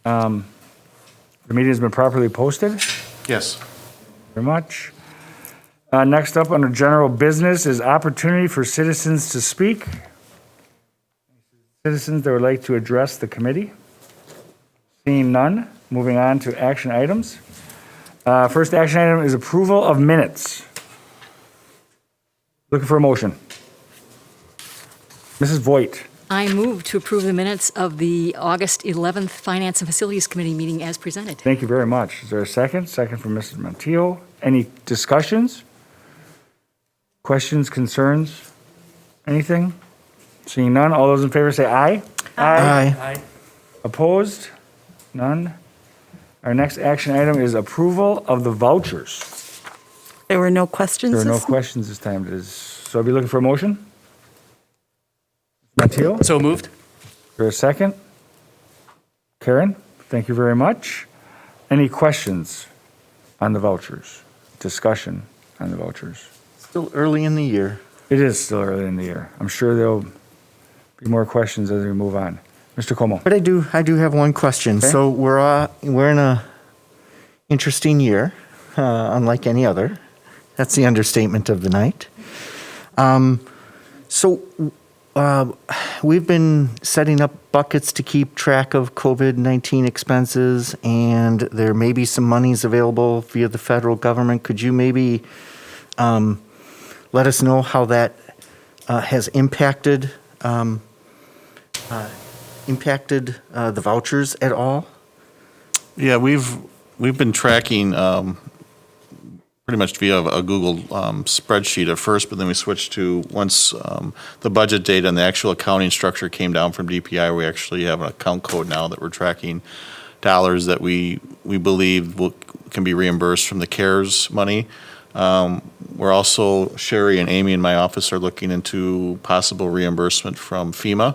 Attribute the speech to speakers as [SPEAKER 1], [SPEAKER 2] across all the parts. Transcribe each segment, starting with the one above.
[SPEAKER 1] The meeting has been properly posted.
[SPEAKER 2] Yes.
[SPEAKER 1] Very much. Next up under general business is opportunity for citizens to speak. Citizens that would like to address the committee? Seeing none, moving on to action items. First action item is approval of minutes. Looking for a motion. Mrs. Voigt.
[SPEAKER 3] I move to approve the minutes of the August 11th Finance and Facilities Committee meeting as presented.
[SPEAKER 1] Thank you very much. Is there a second? Second from Mrs. Montijo. Any discussions? Questions, concerns? Anything? Seeing none, all those in favor say aye.
[SPEAKER 4] Aye.
[SPEAKER 1] Opposed? None. Our next action item is approval of the vouchers.
[SPEAKER 4] There were no questions?
[SPEAKER 1] There are no
[SPEAKER 4] this-
[SPEAKER 1] questions this time. So I'll be looking for a motion. Montijo, is
[SPEAKER 2] So moved?
[SPEAKER 1] there a second? Karen, thank you very much. Any questions on the vouchers? Discussion on the vouchers?
[SPEAKER 5] Still early in the year.
[SPEAKER 1] It is still early in the year. I'm sure there'll be more questions as we move on. Mr. Como.
[SPEAKER 5] But I do have one question.
[SPEAKER 1] Okay.
[SPEAKER 5] So we're in a interesting year, unlike any other. That's the understatement of the night. We've been setting up buckets to keep track of COVID-19 expenses, and there may be some monies available via the federal government. Could you maybe let us know how that has impacted the vouchers at all?
[SPEAKER 2] Yeah, we've been tracking pretty much via a Google spreadsheet at first, but then we switched to once the budget data and the actual accounting structure came down from DPI, we actually have an account code now that we're tracking dollars that we believe can be reimbursed from the CARES money. We're also, Sherry and Amy in my office are looking into possible reimbursement from FEMA.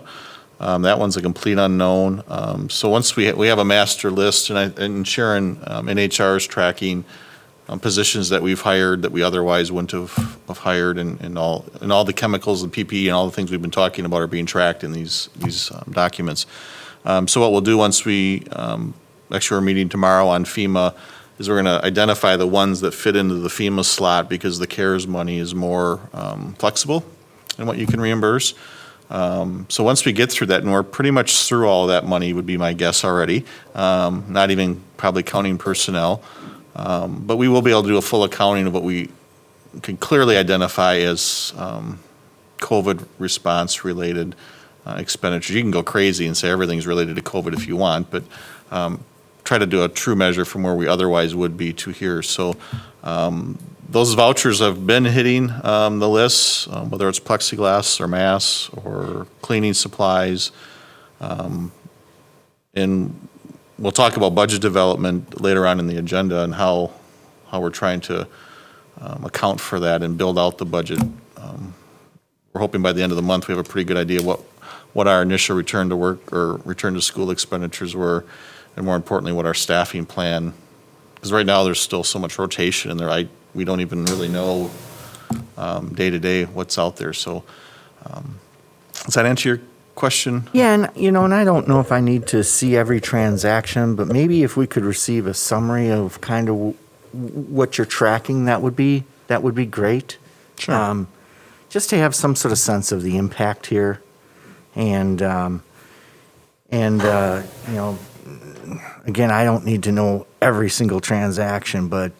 [SPEAKER 2] That one's a complete unknown. So once we have a master list, and Sharon in HR is tracking positions that we've hired that we otherwise wouldn't have hired, and all the chemicals and PPE and all the things we've been talking about are being tracked in these documents. So what we'll do once actually we're meeting tomorrow on FEMA, is we're going to identify the ones that fit into the FEMA slot because the CARES money is more flexible in what you can reimburse. So once we get through that, and we're pretty much through all of that money, would be my guess already, not even probably counting personnel. But we will be able to do a full accounting of what we can clearly identify as COVID response related expenditures. You can go crazy and say everything's related to COVID if you want, but try to do a true measure from where we otherwise would be to here. So those vouchers have been hitting the lists, whether it's plexiglass or masks or cleaning supplies. And we'll talk about budget development later on in the agenda and how we're trying to account for that and build out the budget. We're hoping by the end of the month we have a pretty good idea what our initial return to work or return to school expenditures were, and more importantly, what our staffing plan, because right now there's still so much rotation in there. We don't even really know day to day what's out there. So does that answer your question?
[SPEAKER 5] Yeah, and I don't know if I need to see every transaction, but maybe if we could receive a summary of kind of what you're tracking, that would be great.
[SPEAKER 2] Sure.
[SPEAKER 5] Just to have some sort of sense of the impact here, and again, I don't need to know every single transaction, but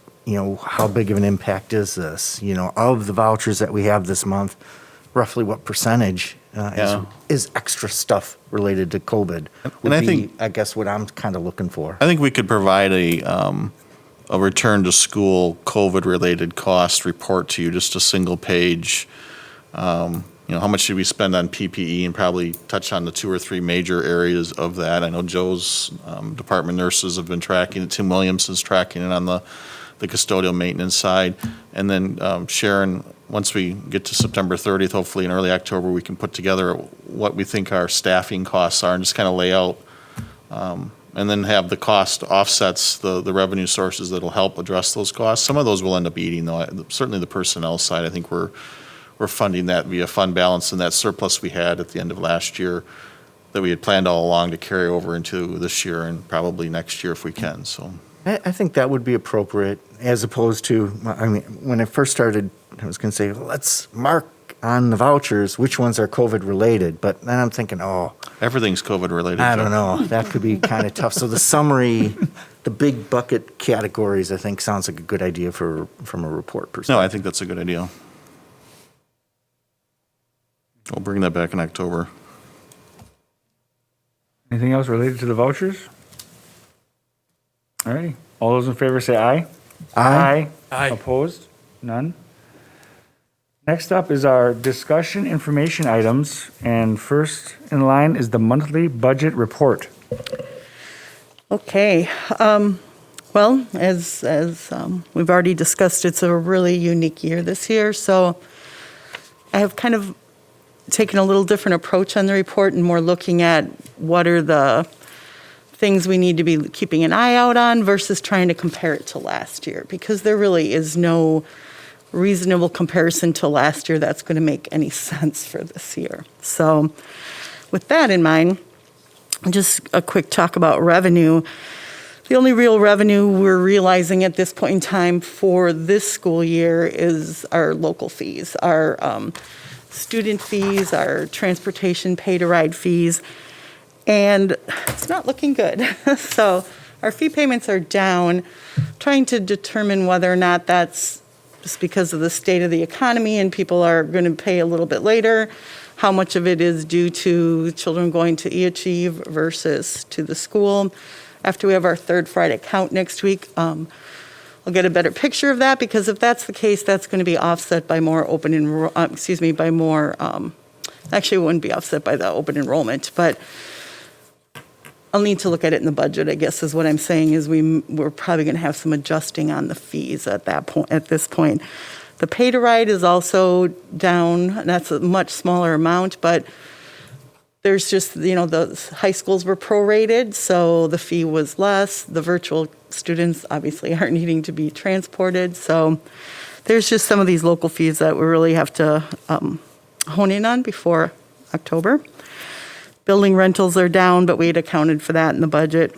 [SPEAKER 5] how big of an impact is this? Of the vouchers that we have this month, roughly what percentage is extra stuff related to COVID?
[SPEAKER 2] And I think,
[SPEAKER 5] I guess, what I'm kind of looking for.
[SPEAKER 2] I think we could provide a return to school COVID related cost report to you, just a single page. How much should we spend on PPE, and probably touch on the 2 or 3 major areas of that. I know Joe's department nurses have been tracking it. Tim Williamson's tracking it on the custodial maintenance side. And then Sharon, once we get to September 30th, hopefully in early October, we can put together what we think our staffing costs are and just kind of lay out and then have the cost offsets the revenue sources that'll help address those costs. Some of those will end up eating, though. Certainly the personnel side, I think we're funding that via fund balance, and that surplus we had at the end of last year that we had planned all along to carry over into this year and probably next year if we can, so.
[SPEAKER 5] I think that would be appropriate, as opposed to, I mean, when I first started, I was going to say, let's mark on the vouchers which ones are COVID related, but then I'm thinking, oh,
[SPEAKER 2] Everything's COVID related.
[SPEAKER 5] I
[SPEAKER 2] Joe.
[SPEAKER 5] don't know, that could be kind of tough. So the summary, the big bucket categories, I think sounds like a good idea from a report perspective.
[SPEAKER 2] No, I think that's a good idea. We'll bring that back in October.
[SPEAKER 1] Anything else related to the vouchers? All righty. All those in favor say aye.
[SPEAKER 5] Aye.
[SPEAKER 1] Aye. Opposed? None. Next up is our discussion information items, and first in line is the monthly budget report.
[SPEAKER 4] Okay. Well, as we've already discussed, it's a really unique year this year. So I have kind of taken a little different approach on the report and more looking at what are the things we need to be keeping an eye out on versus trying to compare it to last year, because there really is no reasonable comparison to last year that's going to make any sense for this year. So with that in mind, just a quick talk about revenue. The only real revenue we're realizing at this point in time for this school year is our local fees, our student fees, our transportation pay-to-ride fees, and it's not looking good. So our fee payments are down, trying to determine whether or not that's just because of the state of the economy and people are going to pay a little bit later, how much of it is due to children going to eAchieve versus to the school. After we have our third Friday count next week, I'll get a better picture of that, because if that's the case, that's going to be offset by more actually it wouldn't be offset by the open enrollment, but I'll need to look at it in the budget, I guess is what I'm saying, is we're probably going to have some adjusting on the fees at this point. The pay to ride is also down. That's a much smaller amount, but there's just, the high schools were prorated, so the fee was less. The virtual students obviously aren't needing to be transported. So there's just some of these local fees that we really have to hone in on before October. Building rentals are down, but we had accounted for that in the budget.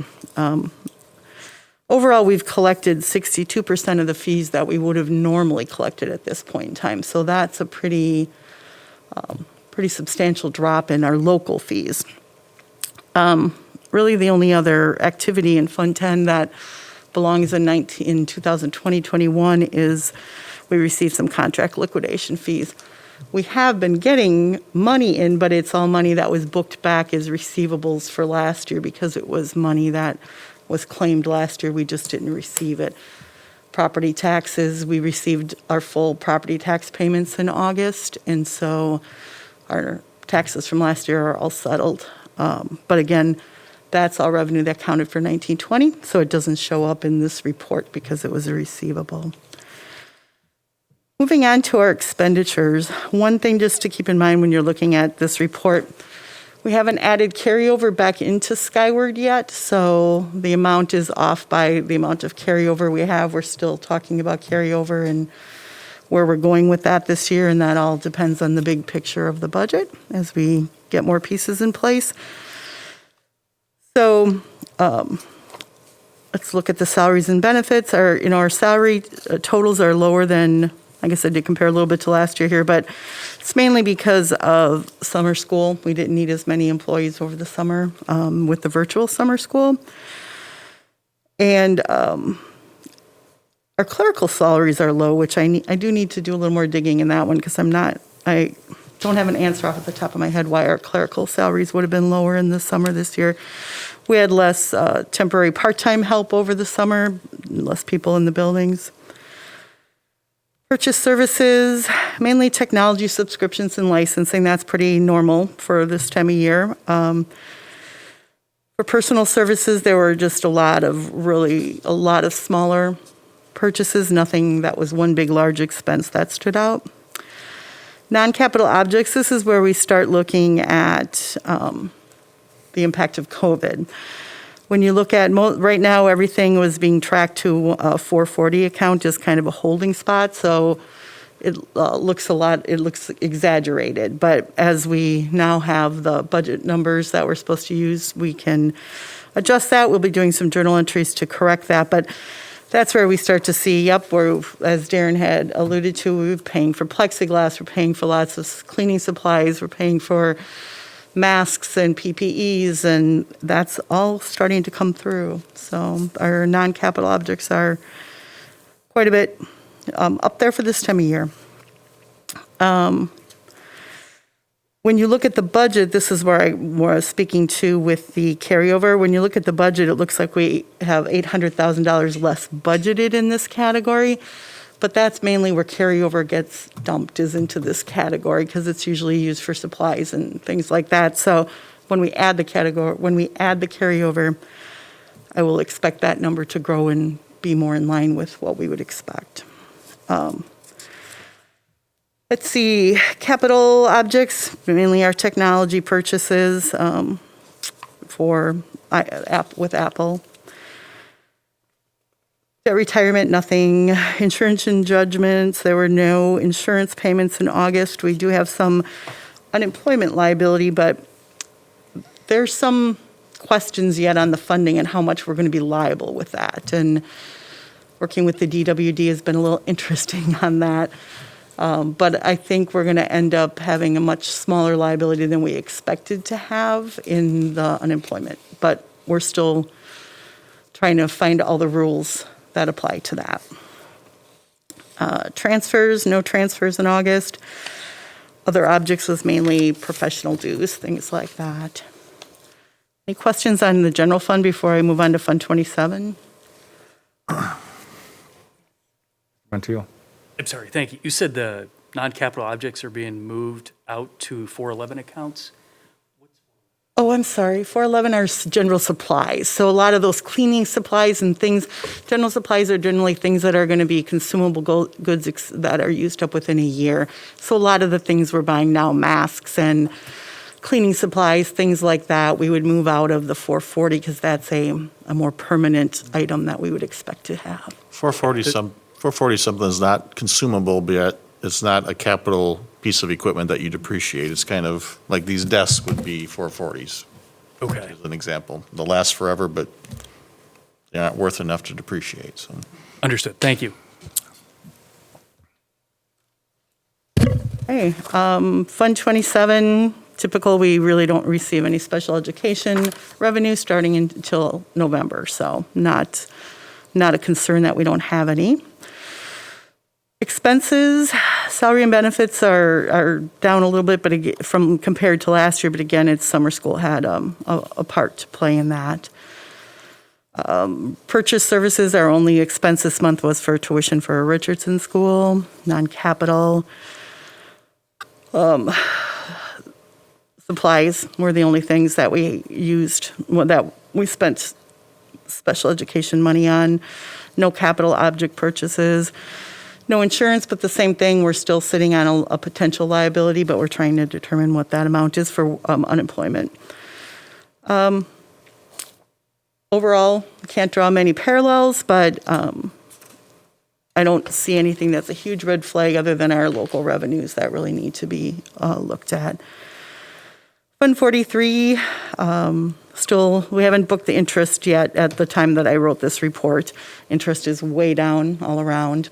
[SPEAKER 4] Overall, we've collected 62% of the fees that we would have normally collected at this point in time. So that's a pretty substantial drop in our local fees. Really, the only other activity in Fund 10 that belongs in 2020-21 is we received some contract liquidation fees. We have been getting money in, but it's all money that was booked back as receivables for last year because it was money that was claimed last year. We just didn't receive it. Property taxes, we received our full property tax payments in August, and so our taxes from last year are all settled. But again, that's all revenue that counted for 1920, so it doesn't show up in this report because it was a receivable. Moving on to our expenditures, one thing just to keep in mind when you're looking at this report, we haven't added carryover back into Skyward yet, so the amount is off by the amount of carryover we have. We're still talking about carryover and where we're going with that this year, and that all depends on the big picture of the budget as we get more pieces in place. So let's look at the salaries and benefits. Our salary totals are lower than, I guess I did compare a little bit to last year here, but it's mainly because of summer school. We didn't need as many employees over the summer with the virtual summer school. And our clerical salaries are low, which I do need to do a little more digging in that one because I don't have an answer off at the top of my head why our clerical salaries would have been lower in the summer this year. We had less temporary part-time help over the summer, less people in the buildings. Purchase services, mainly technology subscriptions and licensing. That's pretty normal for this time of year. For personal services, there were just a lot of smaller purchases, nothing that was one big large expense that stood out. Non-capital objects, this is where we start looking at the impact of COVID. When you look at, right now, everything was being tracked to a 440 account, just kind of a holding spot. So it looks exaggerated. But as we now have the budget numbers that we're supposed to use, we can adjust that. We'll be doing some journal entries to correct that. But that's where we start to see, where, as Darren had alluded to, we're paying for plexiglass, we're paying for lots of cleaning supplies, we're paying for masks and PPEs, and that's all starting to come through. So our non-capital objects are quite a bit up there for this time of year. When you look at the budget, this is where I was speaking to with the carryover. When you look at the budget, it looks like we have $800,000 less budgeted in this category, but that's mainly where carryover gets dumped, is into this category, because it's usually used for supplies and things like that. So when we add the carryover, I will expect that number to grow and be more in line with what we would expect. Let's see, capital objects, mainly our technology purchases with Apple. Debt retirement, nothing. Insurance and judgments, there were no insurance payments in August. We do have some unemployment liability, but there's some questions yet on the funding and how much we're going to be liable with that. And working with the DWD has been a little interesting on that. But I think we're going to end up having a much smaller liability than we expected to have in the unemployment. But we're still trying to find all the rules that apply to that. Transfers, no transfers in August. Other objects was mainly professional dues, things like that. Any questions on the general fund before I move on to Fund 27?
[SPEAKER 1] Montiel.
[SPEAKER 6] I'm sorry, thank you. You said the non-capital objects are being moved out to 411 accounts?
[SPEAKER 4] Oh, I'm sorry. 411 are general supplies. So a lot of those cleaning supplies and things, general supplies are generally things that are going to be consumable goods that are used up within a year. So a lot of the things we're buying now, masks and cleaning supplies, things like that, we would move out of the 440 because that's a more permanent item that we would expect to have.
[SPEAKER 2] 440 something is not consumable, but it's not a capital piece of equipment that you depreciate. It's kind of like these desks would be 440s.
[SPEAKER 6] Okay.
[SPEAKER 2] As an example. They'll last forever, but they're not worth enough to depreciate, so.
[SPEAKER 6] Understood, thank you.
[SPEAKER 4] Okay, Fund 27, typical, we really don't receive any special education revenue starting until November, so not a concern that we don't have any. Expenses, salary and benefits are down a little bit, but from compared to last year, but again, it's summer school had a part to play in that. Purchase services, our only expense this month was for tuition for a Richardson school, non-capital. Supplies were the only things that we used, that we spent special education money on. No capital object purchases. No insurance, but the same thing, we're still sitting on a potential liability, but we're trying to determine what that amount is for unemployment. Overall, can't draw many parallels, but I don't see anything that's a huge red flag other than our local revenues that really need to be looked at. Fund 43, still, we haven't booked the interest yet at the time that I wrote this report. Interest is way down all around.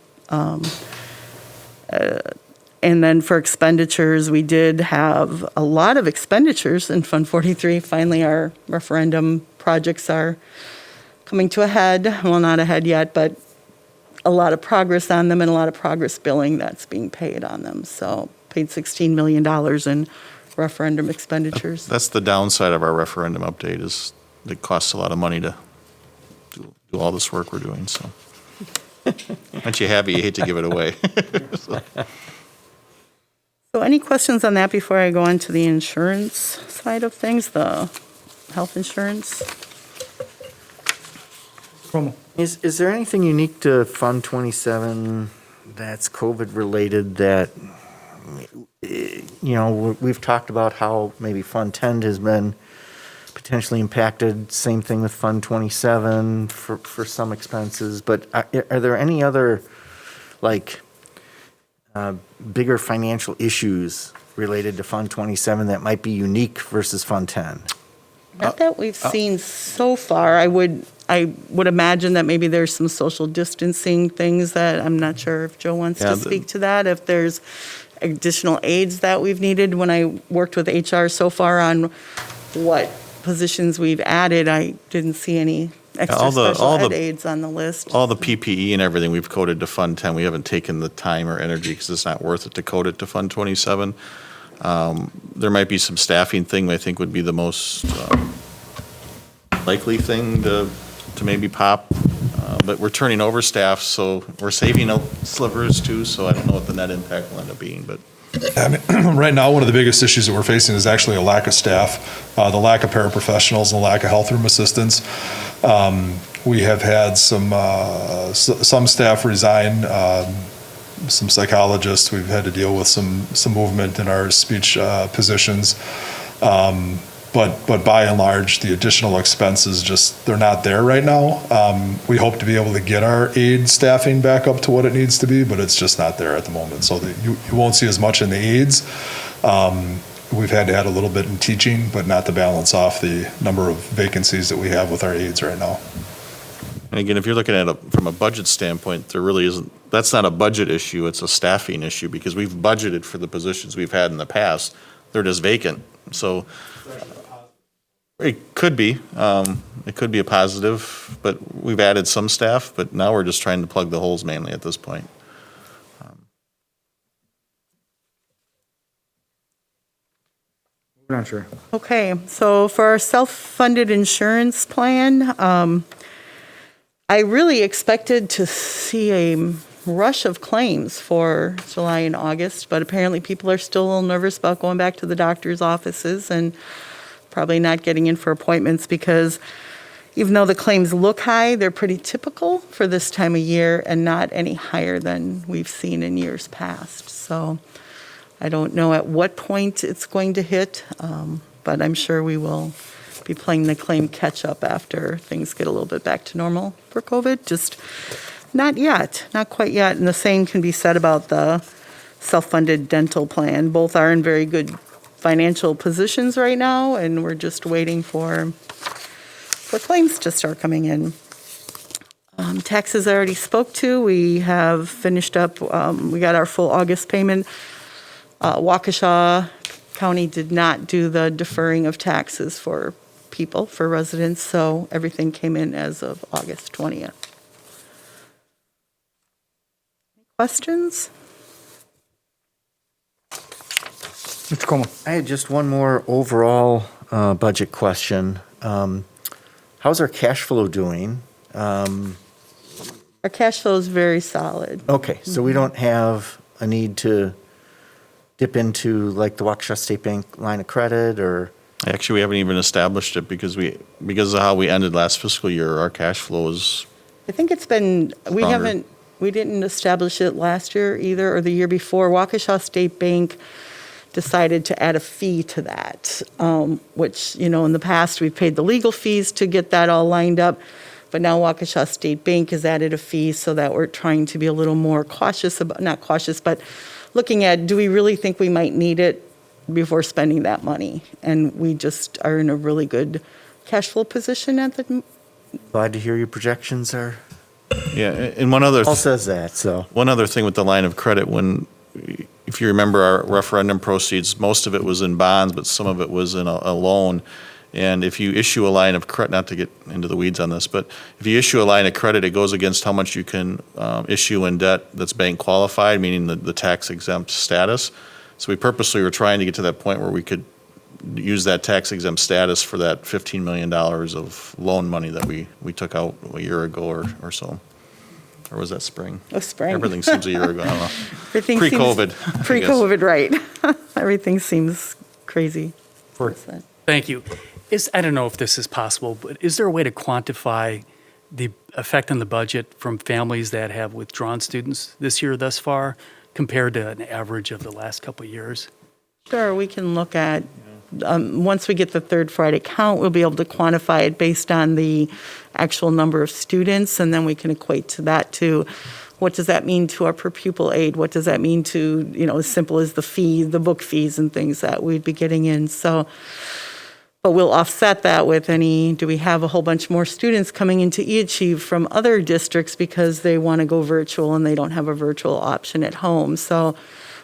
[SPEAKER 4] And then for expenditures, we did have a lot of expenditures in Fund 43. Finally, our referendum projects are coming to a head. Well, not a head yet, but a lot of progress on them and a lot of progress billing that's being paid on them. So paid $16 million in referendum expenditures.
[SPEAKER 2] That's the downside of our referendum update, is it costs a lot of money to do all this work we're doing, so. Once you have it, you hate to give it away.
[SPEAKER 4] So any questions on that before I go on to the insurance side of things, the health insurance?
[SPEAKER 5] Is there anything unique to Fund 27 that's COVID related that, we've talked about how maybe Fund 10 has been potentially impacted, same thing with Fund 27 for some expenses, but are there any other, bigger financial issues related to Fund 27 that might be unique versus Fund 10?
[SPEAKER 4] Not that we've seen so far. I would imagine that maybe there's some social distancing things that I'm not sure if Joe wants
[SPEAKER 2] Yeah,
[SPEAKER 4] to speak to that. If there's additional aids that we've needed. When I worked with HR so far on what positions we've added, I didn't see any extra
[SPEAKER 2] all the-
[SPEAKER 4] special
[SPEAKER 2] all
[SPEAKER 4] ed
[SPEAKER 2] the-
[SPEAKER 4] aids on the list.
[SPEAKER 2] All the PPE and everything we've coded to Fund 10. We haven't taken the time or energy because it's not worth it to code it to Fund 27. There might be some staffing thing I think would be the most likely thing to maybe pop. But we're turning over staff, so we're saving slivers too, so I don't know what the net impact will end up being, but.
[SPEAKER 7] I mean, right now, one of the biggest issues that we're facing is actually a lack of staff, the lack of paraprofessionals, and the lack of health room assistants. We have had some staff resign, some psychologists. We've had to deal with some movement in our speech positions. But by and large, the additional expenses they're not there right now. We hope to be able to get our aid staffing back up to what it needs to be, but it's just not there at the moment. So you won't see as much in the aids. We've had to add a little bit in teaching, but not to balance off the number of vacancies that we have with our aides right now.
[SPEAKER 2] And again, if you're looking at it from a budget standpoint, there really isn't, that's not a budget issue, it's a staffing issue because we've budgeted for the positions we've had in the past. They're just vacant. So it could be a positive, but we've added some staff, but now we're just trying to plug the holes mainly at this point.
[SPEAKER 1] I'm not sure.
[SPEAKER 4] Okay, so for our self-funded insurance plan, I really expected to see a rush of claims for July and August, but apparently people are still a little nervous about going back to the doctor's offices and probably not getting in for appointments because even though the claims look high, they're pretty typical for this time of year and not any higher than we've seen in years past. So I don't know at what point it's going to hit, but I'm sure we will be playing the claim catch-up after things get a little bit back to normal for COVID. Just not yet, not quite yet. And the same can be said about the self-funded dental plan. Both are in very good financial positions right now, and we're just waiting for claims to start coming in. Taxes I already spoke to. We have finished up, we got our full August payment. Waukesha County did not do the deferring of taxes for people, for residents, so everything came in as of August 20th. Questions?
[SPEAKER 1] Mr. Como.
[SPEAKER 5] I had just one more overall budget question. How's our cash flow doing?
[SPEAKER 4] Our cash flow is very solid.
[SPEAKER 5] Okay, so we don't have a need to dip into like the Waukesha State Bank line of credit or?
[SPEAKER 2] Actually, we haven't even established it because of how we ended last fiscal year, our cash flow is,
[SPEAKER 4] I think it's been,
[SPEAKER 2] Stronger.
[SPEAKER 4] we didn't establish it last year either, or the year before. Waukesha State Bank decided to add a fee to that, which, in the past, we've paid the legal fees to get that all lined up. But now Waukesha State Bank has added a fee so that we're trying to be a little more cautious about, not cautious, but looking at, do we really think we might need it before spending that money? And we just are in a really good cash flow position at the.
[SPEAKER 5] Glad to hear your projections are.
[SPEAKER 2] yeah, and one other.
[SPEAKER 5] Paul says that, so.
[SPEAKER 2] One other thing with the line of credit, if you remember our referendum proceeds, most of it was in bonds, but some of it was in a loan. And if you issue a line of credit, not to get into the weeds on this, but if you issue a line of credit, it goes against how much you can issue in debt that's bank qualified, meaning the tax exempt status. So we purposely were trying to get to that point where we could use that tax exempt status for that $15 million of loan money that we took out a year ago or so. Or was that spring?
[SPEAKER 4] Oh, spring.
[SPEAKER 2] Everything seems a year ago, I don't know.
[SPEAKER 4] Everything seems-
[SPEAKER 2] Pre-COVID, I guess.
[SPEAKER 4] Pre-COVID, right. Everything seems crazy.
[SPEAKER 6] Thank you. I don't know if this is possible, but is there a way to quantify the effect on the budget from families that have withdrawn students this year thus far compared to an average of the last couple of years?
[SPEAKER 4] Sure, we can look at, once we get the third Friday count, we'll be able to quantify it based on the actual number of students, and then we can equate to that to What does that mean to our per pupil aid? What does that mean to, as simple as the fee, the book fees and things that we'd be getting in? So, but we'll offset that with do we have a whole bunch more students coming into eAchieve from other districts because they want to go virtual and they don't have a virtual option at home? So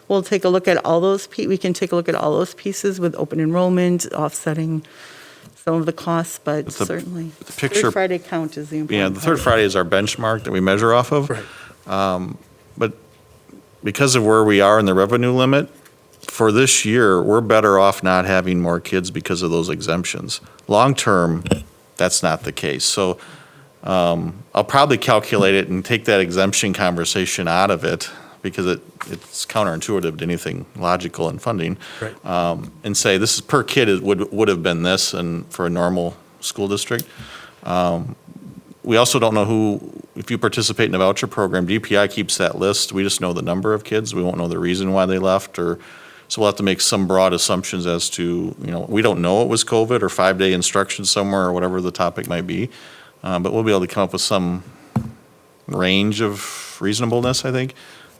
[SPEAKER 4] we'll take a look at all those, we can take a look at all those pieces with open enrollment, offsetting some of the costs, but certainly.
[SPEAKER 2] the picture-
[SPEAKER 4] Third Friday count is the important
[SPEAKER 2] Yeah, the third
[SPEAKER 4] part.
[SPEAKER 2] Friday is our benchmark that we measure off of.
[SPEAKER 6] Right.
[SPEAKER 2] But because of where we are in the revenue limit, for this year, we're better off not having more kids because of those exemptions. Long-term, that's not the case. So I'll probably calculate it and take that exemption conversation out of it because it's counterintuitive to anything logical in funding.
[SPEAKER 6] Right.
[SPEAKER 2] And say this is per kid, it would have been this and for a normal school district. We also don't know if you participate in a voucher program, DPI keeps that list. We just know the number of kids. We won't know the reason why they left so we'll have to make some broad assumptions as to, we don't know it was COVID or 5-day instruction somewhere or whatever the topic might be. But we'll be able to come up with some range of reasonableness, I think,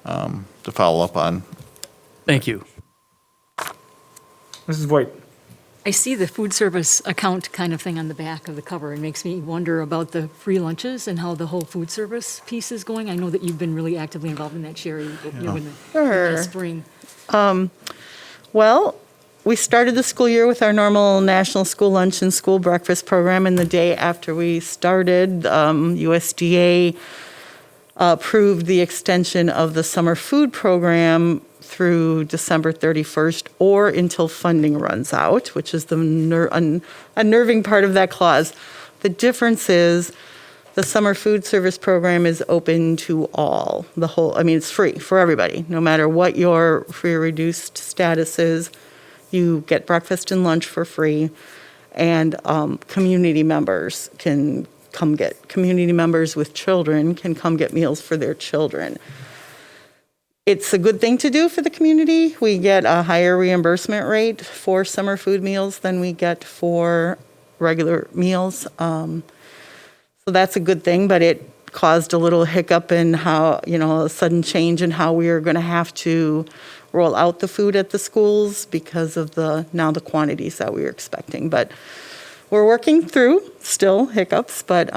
[SPEAKER 2] to follow up on.
[SPEAKER 6] Thank you.
[SPEAKER 1] Mrs. White?
[SPEAKER 3] I see the food service account kind of thing on the back of the cover. It makes me wonder about the free lunches and how the whole food service piece is going. I know that you've been really actively involved in that, Sherry, in the
[SPEAKER 4] Sure.
[SPEAKER 3] spring.
[SPEAKER 4] Well, we started the school year with our normal National School Lunch and School Breakfast program, and the day after we started, USDA approved the extension of the summer food program through December 31st or until funding runs out, which is the unnerving part of that clause. The difference is the summer food service program is open to all, it's free for everybody, no matter what your free or reduced status is. You get breakfast and lunch for free, and community members with children can come get meals for their children. It's a good thing to do for the community. We get a higher reimbursement rate for summer food meals than we get for regular meals. So that's a good thing, but it caused a little hiccup in how, a sudden change in how we are going to have to roll out the food at the schools because of the quantities that we were expecting. But we're working through still hiccups, but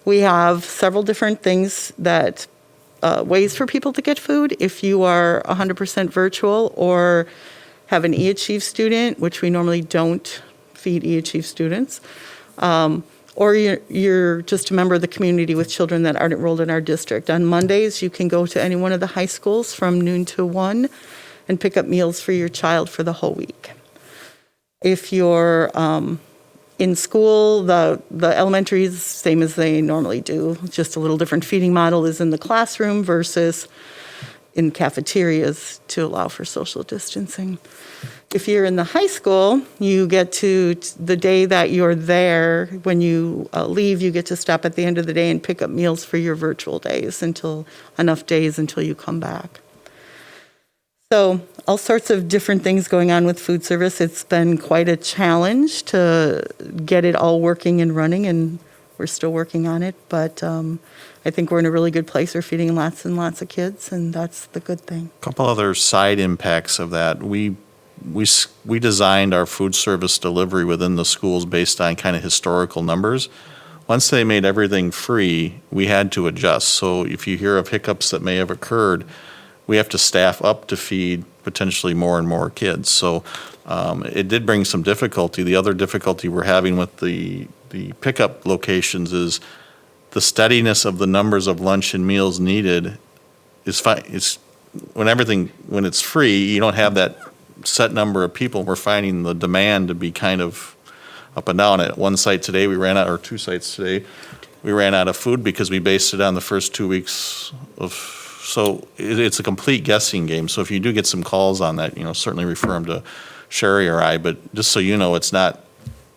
[SPEAKER 4] we have several different things ways for people to get food. If you are 100% virtual or have an eAchieve student, which we normally don't feed eAchieve students, or you're just a member of the community with children that aren't enrolled in our district. On Mondays, you can go to any one of the high schools from noon to 1 and pick up meals for your child for the whole week. If you're in school, the elementary is same as they normally do, just a little different feeding model is in the classroom versus in cafeterias to allow for social distancing. If you're in the high school, you get to, the day that you're there, when you leave, you get to stop at the end of the day and pick up meals for your virtual days until you come back. So all sorts of different things going on with food service. It's been quite a challenge to get it all working and running, and we're still working on it. But I think we're in a really good place. We're feeding lots and lots of kids, and that's the good thing.
[SPEAKER 2] A couple other side impacts of that. We designed our food service delivery within the schools based on kind of historical numbers. Once they made everything free, we had to adjust. So if you hear of hiccups that may have occurred, we have to staff up to feed potentially more and more kids. So it did bring some difficulty. The other difficulty we're having with the pickup locations is the steadiness of the numbers of lunch and meals needed is fine. When it's free, you don't have that set number of people. We're finding the demand to be kind of up and down. At one site today, or 2 sites today, we ran out of food because we based it on the first 2 weeks of. So it's a complete guessing game. So if you do get some calls on that, certainly refer them to Sherry or I. But just so you know, it's not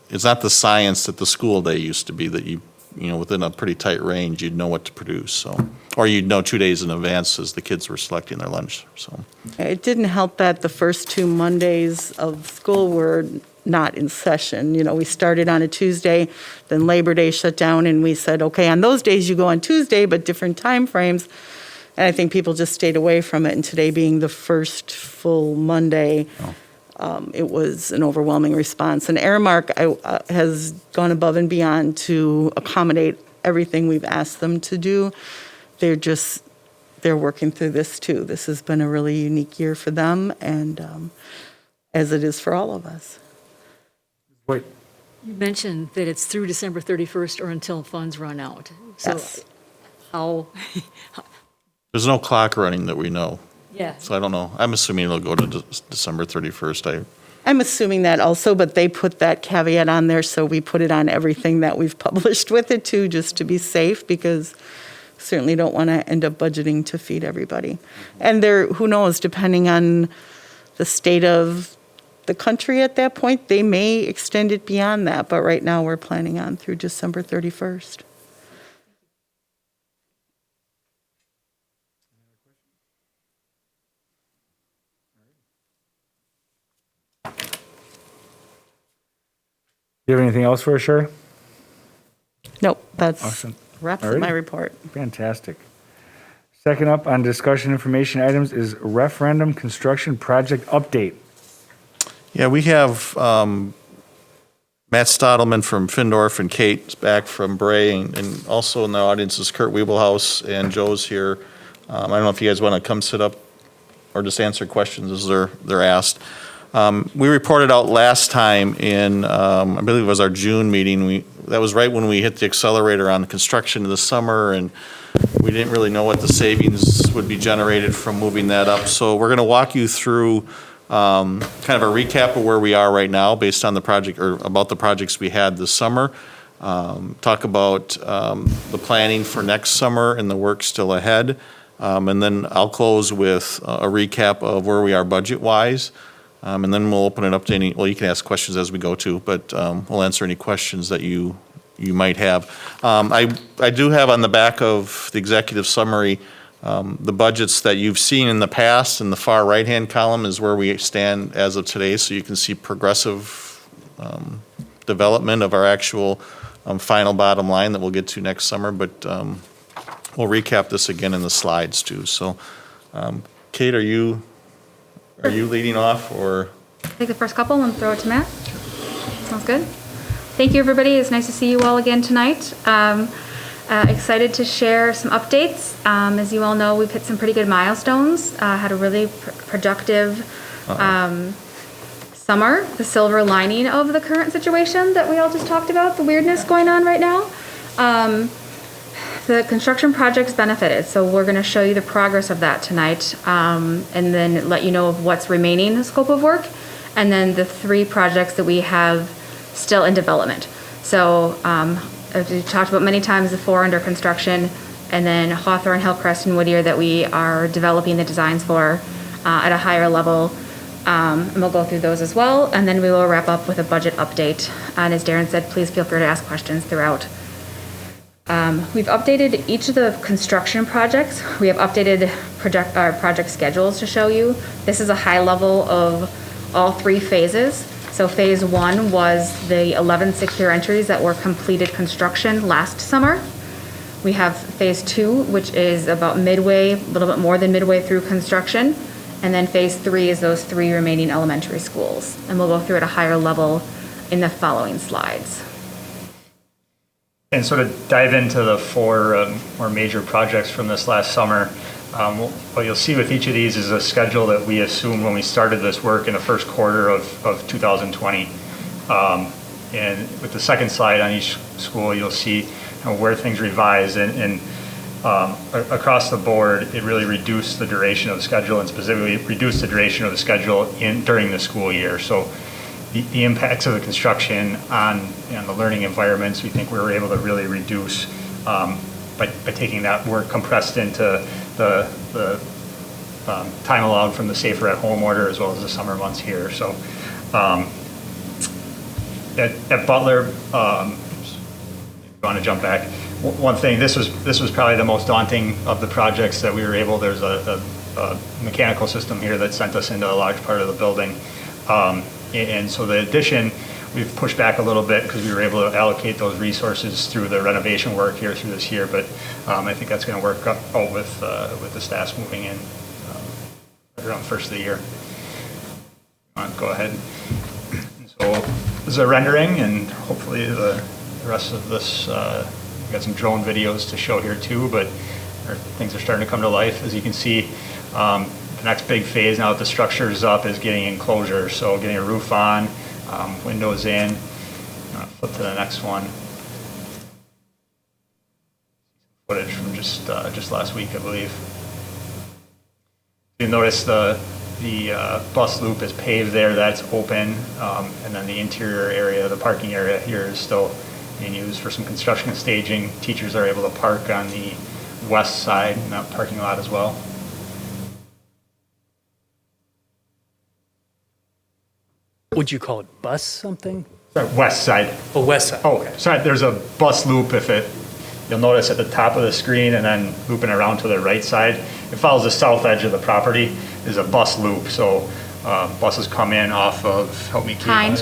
[SPEAKER 2] the science that the school day used to be, that you within a pretty tight range, you'd know what to produce. So, or you'd know 2 days in advance as the kids were selecting their lunch. So
[SPEAKER 4] It didn't help that the first 2 Mondays of school were not in session. We started on a Tuesday, then Labor Day shut down, and we said, okay, on those days you go on Tuesday, but different time frames. And I think people just stayed away from it, and today being the first full Monday, it was an overwhelming response. And Aramark has gone above and beyond to accommodate everything we've asked them to do. They're working through this too. This has been a really unique year for them, and as it is for all of us.
[SPEAKER 1] Wait,
[SPEAKER 3] You mentioned that it's through December 31st or until funds run out. So
[SPEAKER 4] Yes.
[SPEAKER 3] how,
[SPEAKER 2] There's no clock running that we know,
[SPEAKER 3] yeah.
[SPEAKER 2] so I don't know. I'm assuming it'll go to December 31st.
[SPEAKER 4] I'm assuming that also, but they put that caveat on there, so we put it on everything that we've published with it too, just to be safe, because certainly don't want to end up budgeting to feed everybody. And who knows, depending on the state of the country at that point, they may extend it beyond that, but right now we're planning on through December 31st.
[SPEAKER 1] do you have anything else for us, Sherry?
[SPEAKER 4] Nope, that's
[SPEAKER 1] Awesome.
[SPEAKER 4] wraps up
[SPEAKER 1] Alrighty.
[SPEAKER 4] my report.
[SPEAKER 1] Fantastic. Second up on discussion information items is referendum construction project update.
[SPEAKER 2] Yeah, we have Matt Stottleman from Findorf and Kate back from Bray, and also in the audience is Kurt Wiebelhaus, and Joe's here. I don't know if you guys want to come sit up or just answer questions as they're asked. We reported out last time in, I believe it was our June meeting. That was right when we hit the accelerator on construction in the summer, and we didn't really know what the savings would be generated from moving that up. So we're going to walk you through kind of a recap of where we are right now based on the project, or about the projects we had this summer. Talk about the planning for next summer and the work still ahead. And then I'll close with a recap of where we are budget-wise. And then we'll open it up to well, you can ask questions as we go too, but we'll answer any questions that you might have. I do have on the back of the executive summary the budgets that you've seen in the past. In the far right-hand column is where we stand as of today, so you can see progressive development of our actual final bottom line that we'll get to next summer, but we'll recap this again in the slides too. So, Kate, are you leading off, or?
[SPEAKER 8] Take the first couple and throw it to Matt. Sounds good. Thank you, everybody. It's nice to see you all again tonight. Excited to share some updates. As you all know, we've hit some pretty good milestones. Had a really productive summer. The silver lining of the current situation that we all just talked about, the weirdness going on right now. The construction projects benefited, so we're going to show you the progress of that tonight, and then let you know of what's remaining in the scope of work, and then the 3 projects that we have still in development. So as we talked about many times, the 4 under construction, and then Hawthorne, Hillcrest, and Whittier that we are developing the designs for at a higher level. And we'll go through those as well, and then we will wrap up with a budget update. And as Darren said, please feel free to ask questions throughout. We've updated each of the construction projects. We have updated project schedules to show you. This is a high level of all 3 phases. So phase 1 was the 11 secure entries that were completed construction last summer. We have phase 2, which is about midway, a little bit more than midway through construction. And then phase 3 is those 3 remaining elementary schools. And we'll go through at a higher level in the following slides.
[SPEAKER 9] And sort of dive into the 4 more major projects from this last summer. What you'll see with each of these is a schedule that we assumed when we started this work in the first quarter of 2020. And with the second slide on each school, you'll see where things revised. And across the board, it really reduced the duration of the schedule, and specifically reduced the duration of the schedule during the school year. So the impacts of the construction on the learning environments, we think we were able to really reduce by taking that work compressed into the time allowed from the Safer at Home order, as well as the summer months here. So at BUTLER, want to jump back. One thing, this was probably the most daunting of the projects that we were able. There's a mechanical system here that sent us into a large part of the building. And so the addition we've pushed back a little bit because we were able to allocate those resources through the renovation work here through this year, but I think that's going to work out with the staffs moving in around the first of the year. Go ahead. So this is a rendering, and hopefully the rest of this, we've got some drone videos to show here too, but things are starting to come to life. As you can see, the next big phase now that the structure is up is getting enclosure, so getting a roof on, windows in. Flip to the next one. Footage from just last week, I believe. You'll notice the bus loop is paved there, that's open, and then the interior area, the parking area here is still being used for some construction and staging. Teachers are able to park on the west side in that parking lot as well.
[SPEAKER 6] Would you call it bus something?
[SPEAKER 9] Sorry, west side.
[SPEAKER 6] Oh, west side.
[SPEAKER 9] Oh, okay. Sorry, there's a bus loop you'll notice at the top of the screen and then looping around to the right side. It follows the south edge of the property is a bus loop. So buses come in off of, help me keep
[SPEAKER 8] Hine.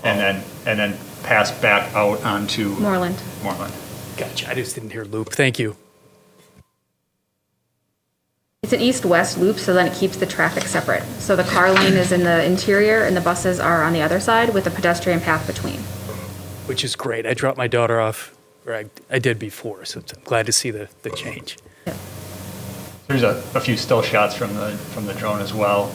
[SPEAKER 9] and then pass back out onto
[SPEAKER 8] Moreland.
[SPEAKER 6] Gotcha. I just didn't hear loop. Thank you.
[SPEAKER 8] It's an east-west loop, so then it keeps the traffic separate. So the car lane is in the interior and the buses are on the other side with a pedestrian path between.
[SPEAKER 6] Which is great. I dropped my daughter off, or I did before, so I'm glad to see the change.
[SPEAKER 8] Yep.
[SPEAKER 9] There's a few still shots from the drone as well.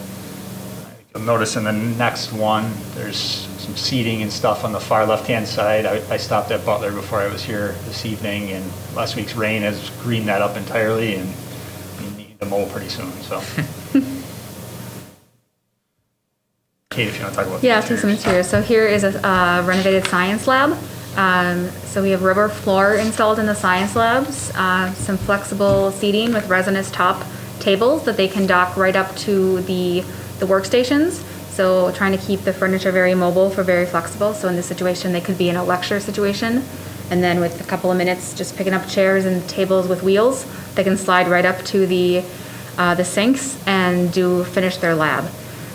[SPEAKER 9] You'll notice in the next one, there's some seating and stuff on the far left-hand side. I stopped at Butler before I was here this evening, and last week's rain has greened that up entirely, and we need to mow pretty soon, so. Kate, if you want to talk about
[SPEAKER 8] Yeah, I'll take some materials. So here is a renovated science lab. So we have rubber floor installed in the science labs, some flexible seating with resinous top tables that they can dock right up to the workstations. So trying to keep the furniture very mobile for very flexible. So in this situation, they could be in a lecture situation. And then with a couple of minutes, just picking up chairs and tables with wheels, they can slide right up to the sinks and finish their lab.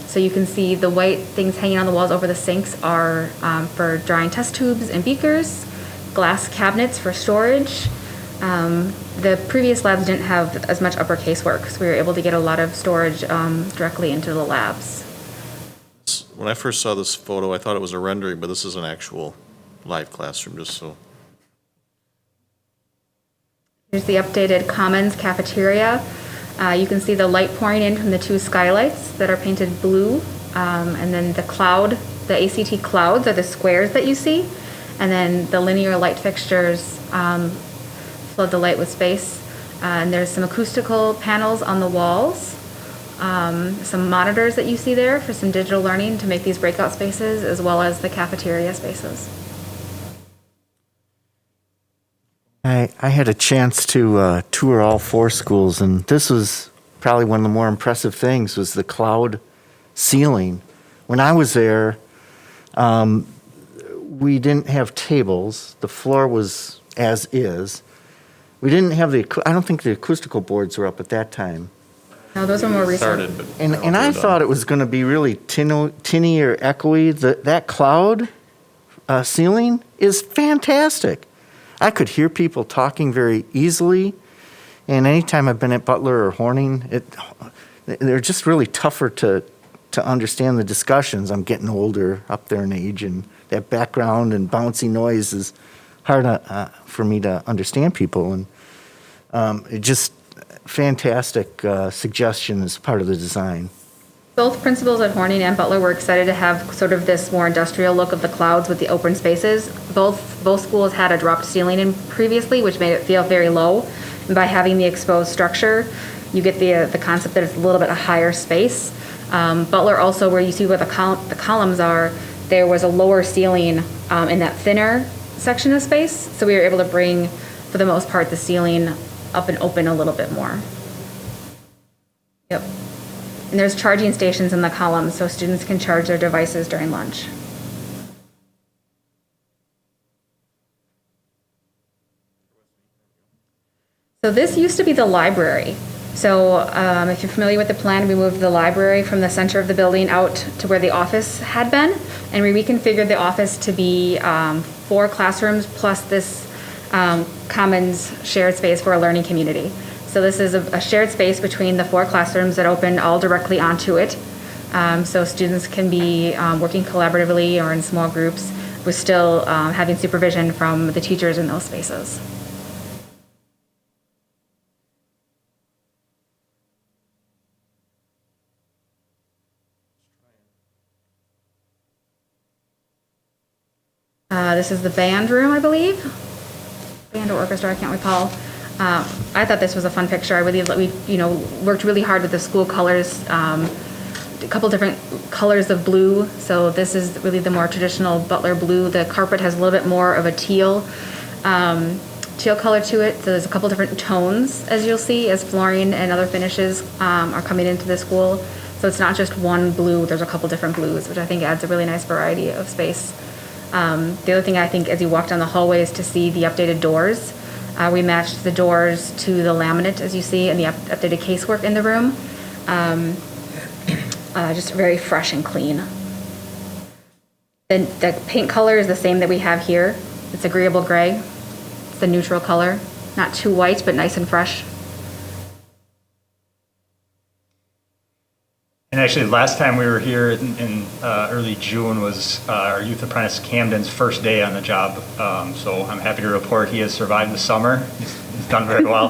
[SPEAKER 8] So you can see the white things hanging on the walls over the sinks are for drying test tubes and beakers, glass cabinets for storage. The previous labs didn't have as much uppercase work, so we were able to get a lot of storage directly into the labs.
[SPEAKER 2] When I first saw this photo, I thought it was a rendering, but this is an actual live classroom, just so.
[SPEAKER 8] Here's the updated Commons cafeteria. You can see the light pouring in from the two skylights that are painted blue. And then the ACT clouds are the squares that you see. And then the linear light fixtures flood the light with space. And there's some acoustical panels on the walls. Some monitors that you see there for some digital learning to make these breakout spaces, as well as the cafeteria spaces.
[SPEAKER 5] I had a chance to tour all 4 schools, and this was probably one of the more impressive things was the cloud ceiling. When I was there, we didn't have tables. The floor was as is. We didn't have I don't think the acoustical boards were up at that time.
[SPEAKER 8] No, those are more recent.
[SPEAKER 2] Started, but
[SPEAKER 5] And I thought it was going to be really tinny or echoey. That cloud ceiling is fantastic. I could hear people talking very easily, and anytime I've been at Butler or Horning, they're just really tougher to understand the discussions. I'm getting older, up there in age, and that background and bouncy noise is hard for me to understand people. And it just fantastic suggestion as part of the design.
[SPEAKER 8] Both principals at Horning and Butler were excited to have sort of this more industrial look of the clouds with the open spaces. Both schools had a dropped ceiling in previously, which made it feel very low. And by having the exposed structure, you get the concept that it's a little bit a higher space. Butler also, where you see where the columns are, there was a lower ceiling in that thinner section of space. So we were able to bring, for the most part, the ceiling up and open a little bit more. Yep. And there's charging stations in the columns, so students can charge their devices during lunch. So this used to be the library. So if you're familiar with the plan, we moved the library from the center of the building out to where the office had been, and we reconfigured the office to be 4 classrooms plus this commons shared space for a learning community. So this is a shared space between the 4 classrooms that open all directly onto it. So students can be working collaboratively or in small groups with still having supervision from the teachers in those spaces. This is the band room, I believe. Band or orchestra, I can't recall. I thought this was a fun picture. I really, we worked really hard with the school colors, a couple different colors of blue. So this is really the more traditional Butler blue. The carpet has a little bit more of a teal color to it. So there's a couple different tones, as you'll see, as flooring and other finishes are coming into the school. So it's not just one blue, there's a couple different blues, which I think adds a really nice variety of space. The other thing I think as you walk down the hallway is to see the updated doors. We matched the doors to the laminate, as you see, and the updated casework in the room. Just very fresh and clean. The paint color is the same that we have here. It's agreeable gray. It's the neutral color. Not too white, but nice and fresh.
[SPEAKER 9] And actually, last time we were here in early June was our youth apprentice Camden's first day on the job. So I'm happy to report he has survived the summer. He's done very well.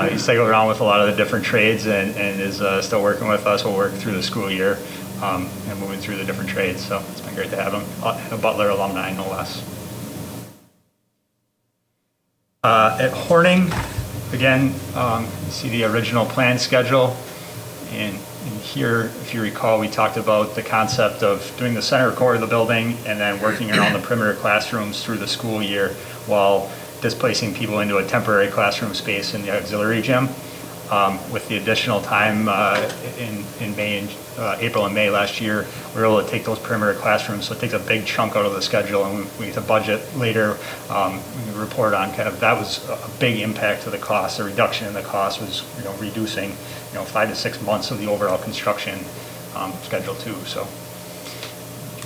[SPEAKER 9] He's cycled around with a lot of the different trades and is still working with us. We'll work through the school year and moving through the different trades. So it's been great to have him. A Butler alumni, no less. At Horning, again, you see the original plan schedule. And here, if you recall, we talked about the concept of doing the center core of the building and then working around the perimeter classrooms through the school year while displacing people into a temporary classroom space in the auxiliary gym. With the additional time in April and May last year, we were able to take those perimeter classrooms, so it takes a big chunk out of the schedule, and we get the budget later. We can report on kind of that was a big impact to the cost. The reduction in the cost was reducing 5 to 6 months of the overall construction schedule too. So,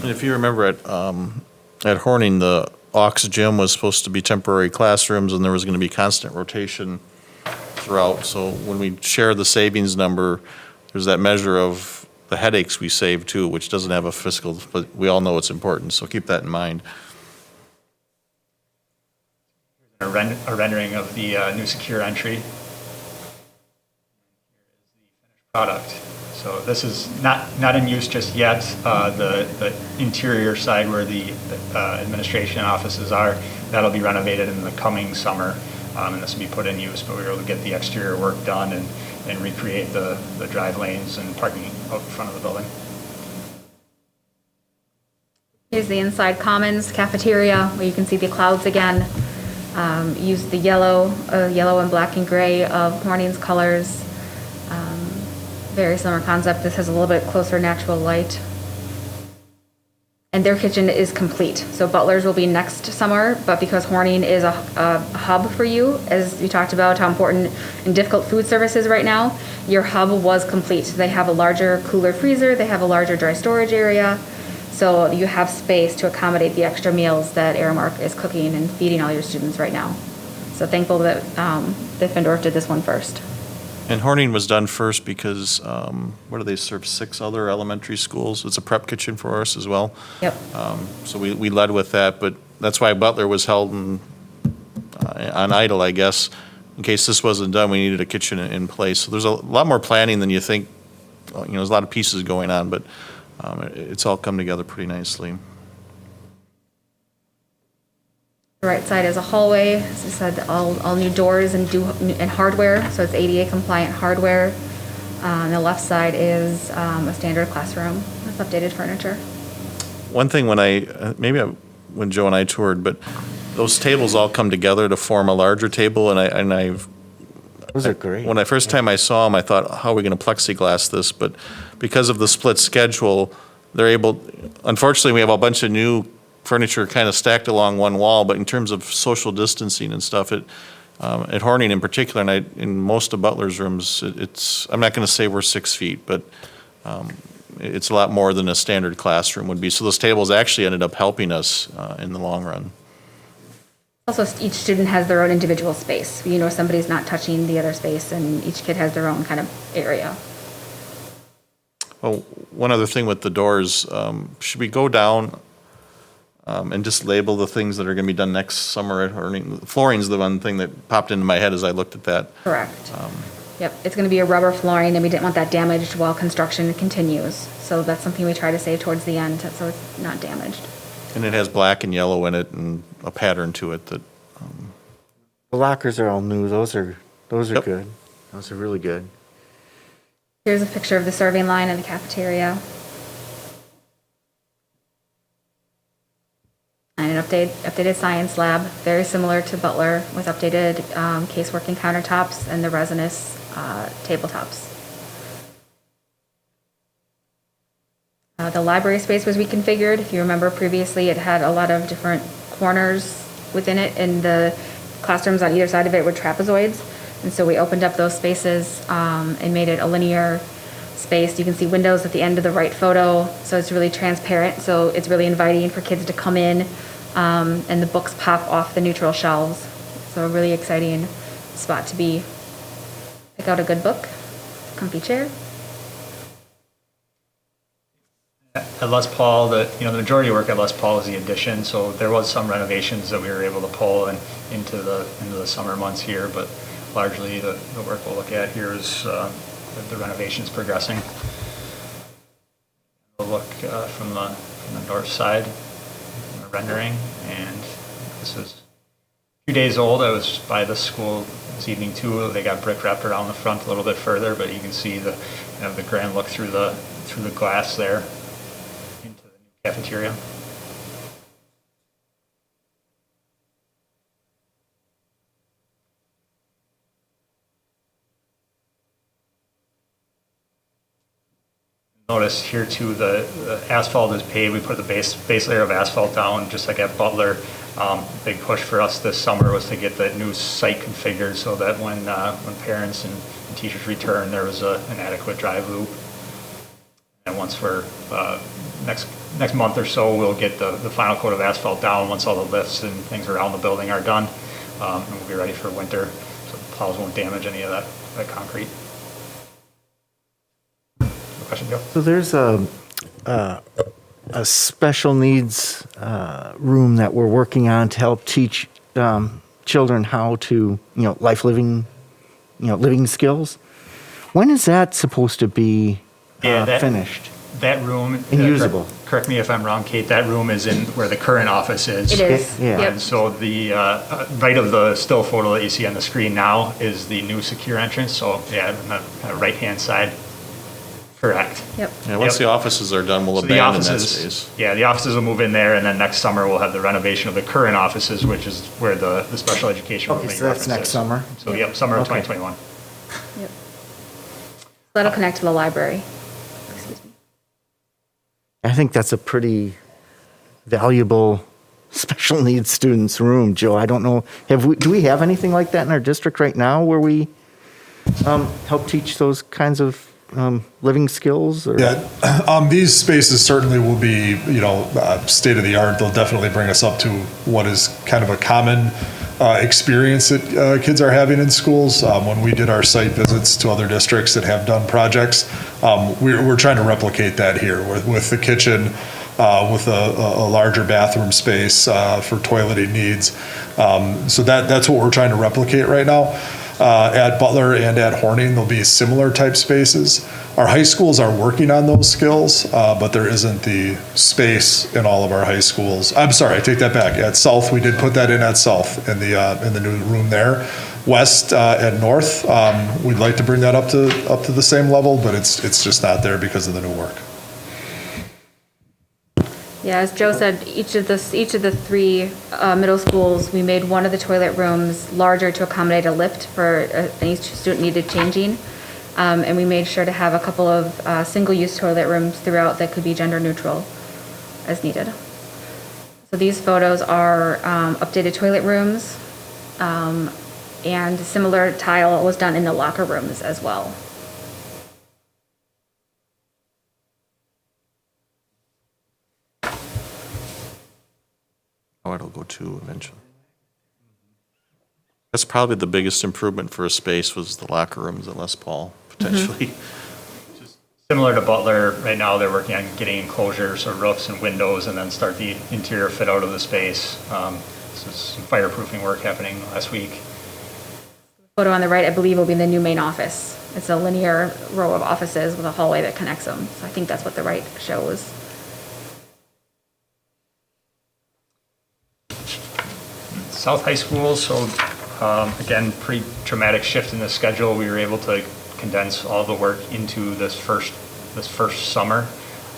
[SPEAKER 2] And if you remember at Horning, the aux gym was supposed to be temporary classrooms, and there was going to be constant rotation throughout. So when we share the savings number, there's that measure of the headaches we save too, which doesn't have a fiscal, but we all know it's important. So keep that in mind.
[SPEAKER 9] a rendering of the new secure entry. Product. So this is not in use just yet. The interior side where the administration offices are, that'll be renovated in the coming summer, and this will be put in use. But we were able to get the exterior work done and recreate the drive lanes and parking out in front of the building.
[SPEAKER 8] Here's the inside commons cafeteria where you can see the clouds again. Use the yellow and black and gray of Horning's colors. Very similar concept. This has a little bit closer natural light. And their kitchen is complete. So Butler's will be next summer, but because Horning is a hub for you, as you talked about how important and difficult food service is right now, your hub was complete. They have a larger cooler freezer, they have a larger dry storage area, so you have space to accommodate the extra meals that Aramark is cooking and feeding all your students right now. So thankful that Diffendorf did this one first.
[SPEAKER 2] And Horning was done first because, what do they serve, 6 other elementary schools? It's a prep kitchen for us as well.
[SPEAKER 8] Yep.
[SPEAKER 2] So we led with that, but that's why Butler was held on idle, I guess. In case this wasn't done, we needed a kitchen in place. So there's a lot more planning than you think. There's a lot of pieces going on, but it's all come together pretty nicely.
[SPEAKER 8] The right side is a hallway. As I said, all new doors and hardware, so it's ADA compliant hardware. On the left side is a standard classroom with updated furniture.
[SPEAKER 2] One thing when Joe and I toured, but those tables all come together to form a larger table,
[SPEAKER 5] Those are great.
[SPEAKER 2] when I first time I saw them, I thought, how are we going to plexiglass this? But because of the split schedule, they're able. Unfortunately, we have a bunch of new furniture kind of stacked along one wall, but in terms of social distancing and stuff, At Horning in particular, and in most of Butler's rooms, I'm not going to say we're 6 feet, but it's a lot more than a standard classroom would be. So those tables actually ended up helping us in the long run.
[SPEAKER 8] Also, each student has their own individual space. You know, somebody's not touching the other space, and each kid has their own kind of area.
[SPEAKER 2] Oh, one other thing with the doors, should we go down and just label the things that are going to be done next summer at Horning? Flooring's the one thing that popped into my head as I looked at that.
[SPEAKER 8] Correct. Yep, it's going to be a rubber flooring, and we didn't want that damaged while construction continues. So that's something we try to save towards the end, so it's not damaged.
[SPEAKER 2] And it has black and yellow in it and a pattern to it that,
[SPEAKER 5] The lockers are all new. Those are
[SPEAKER 2] Yep.
[SPEAKER 5] good. Those are really good.
[SPEAKER 8] Here's a picture of the serving line in the cafeteria. And an updated science lab, very similar to Butler, with updated caseworking countertops and the resinous tabletops. The library space was reconfigured. If you remember previously, it had a lot of different corners within it, and the classrooms on either side of it were trapezoids. And so we opened up those spaces and made it a linear space. You can see windows at the end of the right photo, so it's really transparent. So it's really inviting for kids to come in, and the books pop off the neutral shelves. So a really exciting spot to be. Pick out a good book, comfy chair.
[SPEAKER 9] At Les Paul, the majority of work at Les Paul is the addition, so there was some renovations that we were able to pull into the summer months here, but largely the work we'll look at here is the renovations progressing. We'll look from the north side, from the rendering, and this is a few days old. I was by the school this evening too. They got brick wrapped around the front a little bit further, but you can see the grand look through the glass there into the new cafeteria. Notice here too, the asphalt is paved. We put the base layer of asphalt down, just like at Butler. Big push for us this summer was to get the new site configured so that when parents and teachers return, there was an adequate drive loop. And once we're next month or so, we'll get the final coat of asphalt down once all the lifts and things around the building are done, and we'll be ready for winter, so the plows won't damage any of that concrete. Question, Joe?
[SPEAKER 5] So there's a special needs room that we're working on to help teach children how to, living skills. When is that supposed to be finished?
[SPEAKER 9] That room.
[SPEAKER 5] And usable.
[SPEAKER 9] Correct me if I'm wrong, Kate, that room is in where the current office is.
[SPEAKER 8] It is.
[SPEAKER 5] Yeah.
[SPEAKER 8] Yep.
[SPEAKER 9] And so the right of the still photo that you see on the screen now is the new secure entrance. So yeah, on the right-hand side. Correct.
[SPEAKER 8] Yep.
[SPEAKER 2] yeah, once the offices are done, we'll
[SPEAKER 9] So the
[SPEAKER 2] abandon that
[SPEAKER 9] offices,
[SPEAKER 2] space.
[SPEAKER 9] yeah, the offices will move in there, and then next summer we'll have the renovation of the current offices, which is where the special education.
[SPEAKER 5] Okay,
[SPEAKER 9] will make
[SPEAKER 5] so that's next
[SPEAKER 9] references.
[SPEAKER 5] summer?
[SPEAKER 9] So yep, summer of
[SPEAKER 5] Okay.
[SPEAKER 9] 2021.
[SPEAKER 8] Yep. That'll connect to the library. Excuse me.
[SPEAKER 5] I think that's a pretty valuable special needs students room, Joe. I don't know, do we have anything like that in our district right now where we help teach those kinds of living skills? Or?
[SPEAKER 7] Yeah, these spaces certainly will be, state of the art. They'll definitely bring us up to what is kind of a common experience that kids are having in schools. When we did our site visits to other districts that have done projects, we're trying to replicate that here with the kitchen, with a larger bathroom space for toileting needs. So that's what we're trying to replicate right now. At Butler and at Horning, there'll be similar type spaces. Our high schools are working on those skills, but there isn't the space in all of our high schools. I'm sorry, I take that back. At South, we did put that in at South in the new room there. West and North, we'd like to bring that up to the same level, but it's just not there because of the new work.
[SPEAKER 8] Yeah, as Joe said, each of the three middle schools, we made one of the toilet rooms larger to accommodate a lift for any student needed changing. And we made sure to have a couple of single-use toilet rooms throughout that could be gender neutral as needed. So these photos are updated toilet rooms. And similar tile was done in the locker rooms as well.
[SPEAKER 2] Oh, it'll go too eventually. That's probably the biggest improvement for a space was the locker rooms at Les Paul, potentially.
[SPEAKER 9] Similar to Butler, right now they're working on getting enclosures or roofs and windows and then start the interior fit out of the space. So some fireproofing work happening last week.
[SPEAKER 8] Photo on the right, I believe, will be the new main office. It's a linear row of offices with a hallway that connects them. So I think that's what the right shows.
[SPEAKER 9] South High School, so again, pretty dramatic shift in the schedule. We were able to condense all the work into this first summer.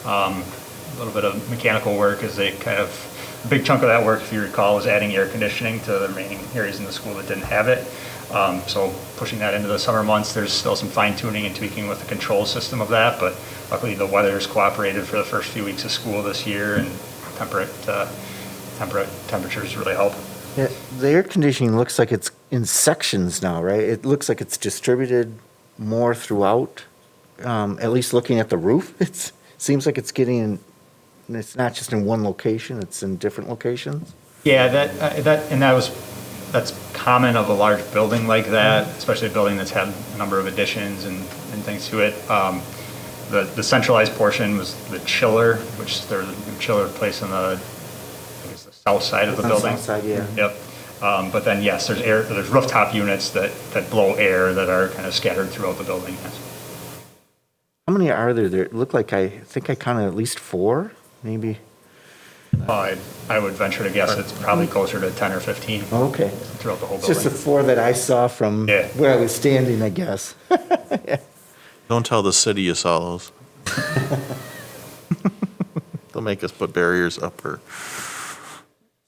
[SPEAKER 9] A little bit of mechanical work as they kind of, a big chunk of that work, if you recall, was adding air conditioning to the remaining areas in the school that didn't have it. So pushing that into the summer months, there's still some fine tuning and tweaking with the control system of that, but luckily the weather's cooperated for the first few weeks of school this year, and temperatures really help.
[SPEAKER 5] Yeah, the air conditioning looks like it's in sections now, right? It looks like it's distributed more throughout. At least looking at the roof, it seems like it's it's not just in one location, it's in different locations.
[SPEAKER 9] Yeah, that's common of a large building like that, especially a building that's had a number of additions and things to it. The centralized portion was the chiller, which there's a new chiller placed on the south side of the building.
[SPEAKER 5] South side, yeah.
[SPEAKER 9] Yep. But then, yes, there's rooftop units that blow air that are kind of scattered throughout the building. Yes.
[SPEAKER 5] How many are there? There look like I think I counted at least 4, maybe.
[SPEAKER 9] I would venture to guess it's probably closer to 10 or 15
[SPEAKER 5] Okay.
[SPEAKER 9] throughout the whole
[SPEAKER 5] It's
[SPEAKER 9] building.
[SPEAKER 5] just the 4 that I saw from
[SPEAKER 9] Yeah.
[SPEAKER 5] where I was standing, I guess.
[SPEAKER 2] Don't tell the city you saw those. They'll make us put barriers up or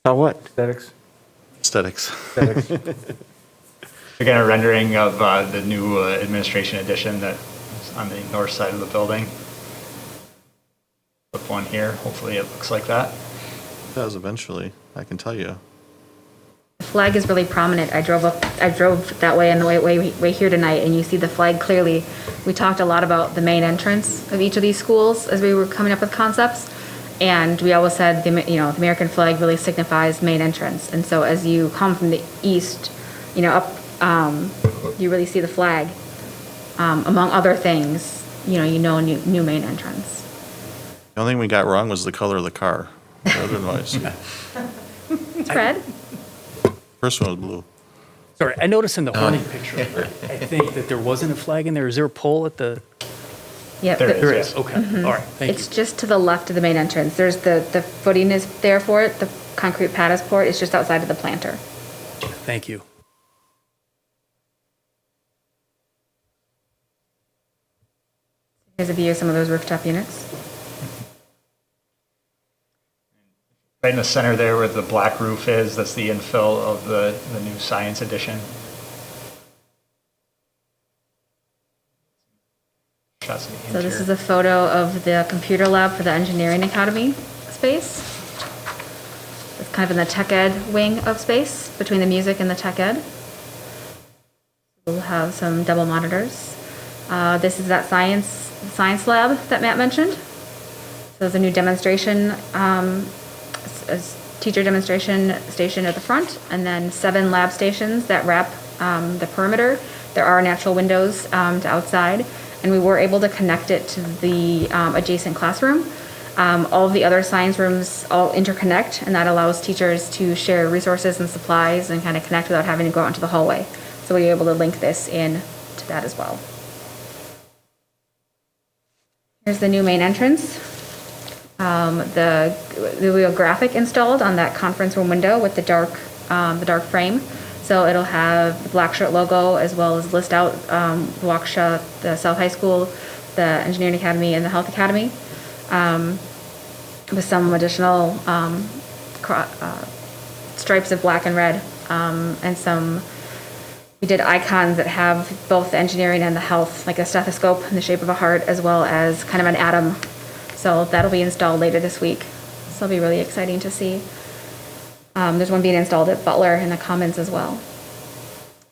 [SPEAKER 5] Saw what?
[SPEAKER 1] Aesthetics?
[SPEAKER 2] aesthetics.
[SPEAKER 1] Aesthetics.
[SPEAKER 9] Again, a rendering of the new administration addition that is on the north side of the building. Flip one here. Hopefully it looks like that.
[SPEAKER 2] It does eventually, I can tell you.
[SPEAKER 8] The flag is really prominent. I drove that way on the way here tonight, and you see the flag clearly. We talked a lot about the main entrance of each of these schools as we were coming up with concepts, and we always said the American flag really signifies main entrance. And so as you come from the east, up, you really see the flag. Among other things, new main entrance.
[SPEAKER 2] The only thing we got wrong was the color of the car. Otherwise,
[SPEAKER 8] It's red.
[SPEAKER 2] first one was blue.
[SPEAKER 6] Sorry, I noticed in the Horning picture, I think that there wasn't a flag in there. Is there a pole at the?
[SPEAKER 8] Yep.
[SPEAKER 6] There is, okay, all right, thank you.
[SPEAKER 8] It's just to the left of the main entrance. There's the footing is there for it. The concrete pad is poured. It's just outside of the planter.
[SPEAKER 6] Thank you.
[SPEAKER 8] Here's a view of some of those rooftop units.
[SPEAKER 9] Right in the center there where the black roof is, that's the infill of the new science edition. Shots of the
[SPEAKER 8] So this is
[SPEAKER 9] interior.
[SPEAKER 8] a photo of the computer lab for the engineering academy space. It's kind of in the tech ed wing of space between the music and the tech ed. We'll have some double monitors. This is that science lab that Matt mentioned. So there's a new demonstration, a teacher demonstration station at the front, and then 7 lab stations that wrap the perimeter. There are natural windows to outside, and we were able to connect it to the adjacent classroom. All of the other science rooms all interconnect, and that allows teachers to share resources and supplies and kind of connect without having to go out into the hallway. So we're able to link this in to that as well. Here's the new main entrance. The graphic installed on that conference room window with the dark frame. So it'll have the Black Shirt logo as well as list out Waukesha, the South High School, the Engineering Academy, and the Health Academy, with some additional stripes of black and red, and some. We did icons that have both the engineering and the health, like a stethoscope in the shape of a heart, as well as kind of an atom. So that'll be installed later this week. So it'll be really exciting to see. There's one being installed at Butler in the Commons as well.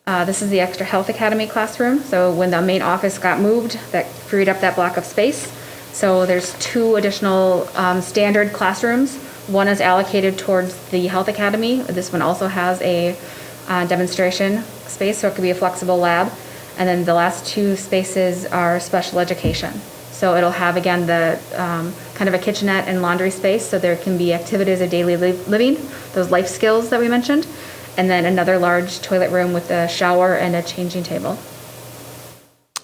[SPEAKER 8] This is the extra health academy classroom. So when the main office got moved, that freed up that block of space. So there's 2 additional standard classrooms. One is allocated towards the health academy. This one also has a demonstration space, so it could be a flexible lab. And then the last 2 spaces are special education. So it'll have, again, the kind of a kitchenette and laundry space, so there can be activities of daily living, those life skills that we mentioned, and then another large toilet room with a shower and a changing table.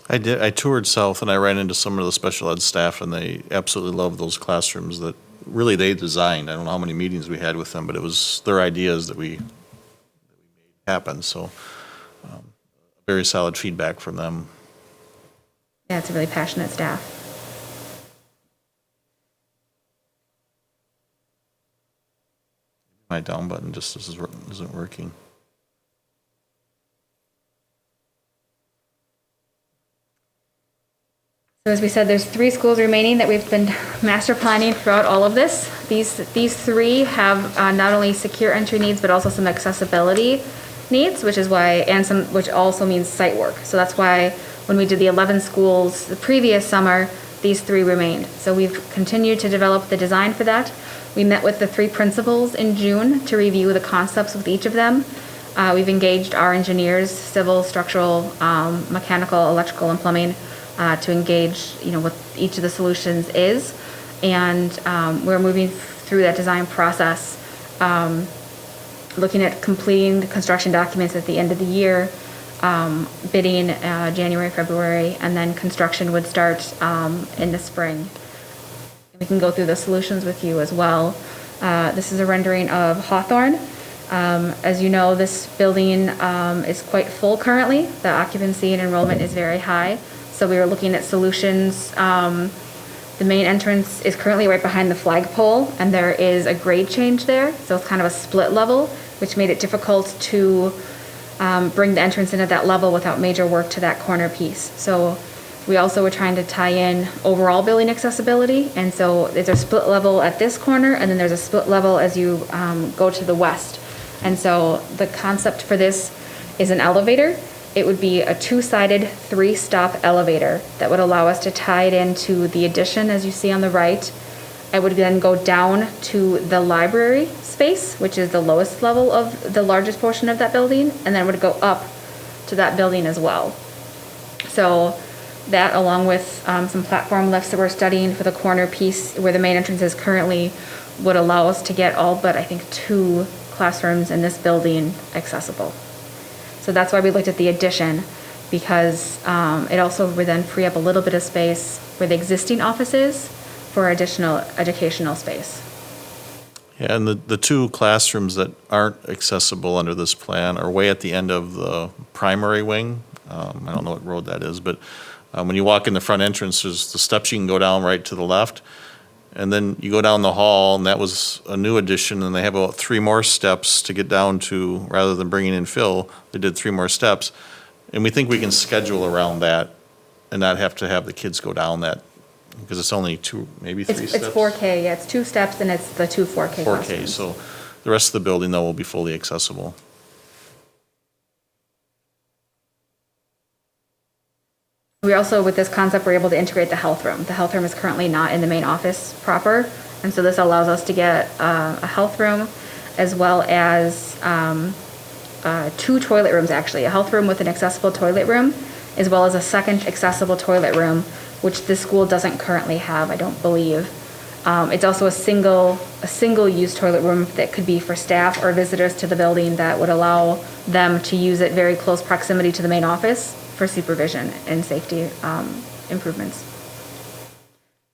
[SPEAKER 2] I toured South and I ran into some of the special ed staff, and they absolutely love those classrooms that really they designed. I don't know how many meetings we had with them, but it was their ideas that we made happen. So very solid feedback from them.
[SPEAKER 8] Yeah, it's a really passionate staff.
[SPEAKER 2] My down button just isn't working.
[SPEAKER 8] So as we said, there's 3 schools remaining that we've been master planning throughout all of this. These 3 have not only secure entry needs, but also some accessibility needs, which also means site work. So that's why when we did the 11 schools the previous summer, these 3 remained. So we've continued to develop the design for that. We met with the 3 principals in June to review the concepts with each of them. We've engaged our engineers, civil, structural, mechanical, electrical, and plumbing, to engage, what each of the solutions is. And we're moving through that design process, looking at completing the construction documents at the end of the year, bidding January, February, and then construction would start in the spring. We can go through the solutions with you as well. This is a rendering of Hawthorne. As you know, this building is quite full currently. The occupancy and enrollment is very high. So we were looking at solutions. The main entrance is currently right behind the flagpole, and there is a grade change there. So it's kind of a split level, which made it difficult to bring the entrance in at that level without major work to that corner piece. So we also were trying to tie in overall building accessibility. And so there's a split level at this corner, and then there's a split level as you go to the west. And so the concept for this is an elevator. It would be a 2-sided, 3-stop elevator that would allow us to tie it into the addition, as you see on the right. It would then go down to the library space, which is the lowest level of the largest portion of that building, and then would go up to that building as well. So that, along with some platform lifts that we're studying for the corner piece where the main entrance is currently, would allow us to get all but, I think, 2 classrooms in this building accessible. So that's why we looked at the addition, because it also would then free up a little bit of space where the existing office is for additional educational space.
[SPEAKER 2] Yeah, and the 2 classrooms that aren't accessible under this plan are way at the end of the primary wing. I don't know what road that is, but when you walk in the front entrance, there's the steps you can go down right to the left. And then you go down the hall, and that was a new addition, and they have about 3 more steps to get down to, rather than bringing in fill, they did 3 more steps. And we think we can schedule around that and not have to have the kids go down that, because it's only 2, maybe 3 steps.
[SPEAKER 8] It's 4K, yeah, it's 2 steps, and it's the 2 4K
[SPEAKER 2] 4K,
[SPEAKER 8] classrooms.
[SPEAKER 2] so the rest of the building, though, will be fully accessible.
[SPEAKER 8] We also, with this concept, we're able to integrate the health room. The health room is currently not in the main office proper, and so this allows us to get a health room as well as 2 toilet rooms, actually. A health room with an accessible toilet room, as well as a second accessible toilet room, which this school doesn't currently have, I don't believe. It's also a single-use toilet room that could be for staff or visitors to the building that would allow them to use it very close proximity to the main office for supervision and safety improvements.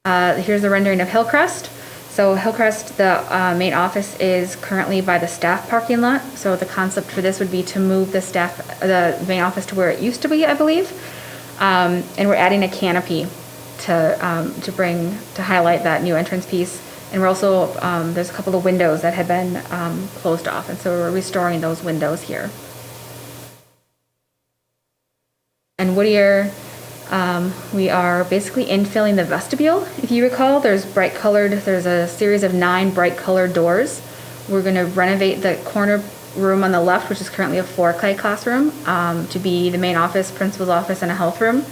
[SPEAKER 8] Here's the rendering of Hillcrest. So Hillcrest, the main office is currently by the staff parking lot. So the concept for this would be to move the main office to where it used to be, I believe. And we're adding a canopy to highlight that new entrance piece. And we're also, there's a couple of windows that had been closed off, and so we're restoring those windows here. And Whittier, we are basically infilling the vestibule. If you recall, there's there's a series of 9 bright colored doors. We're going to renovate the corner room on the left, which is currently a 4K classroom, to be the main office, principal's office, and a health room.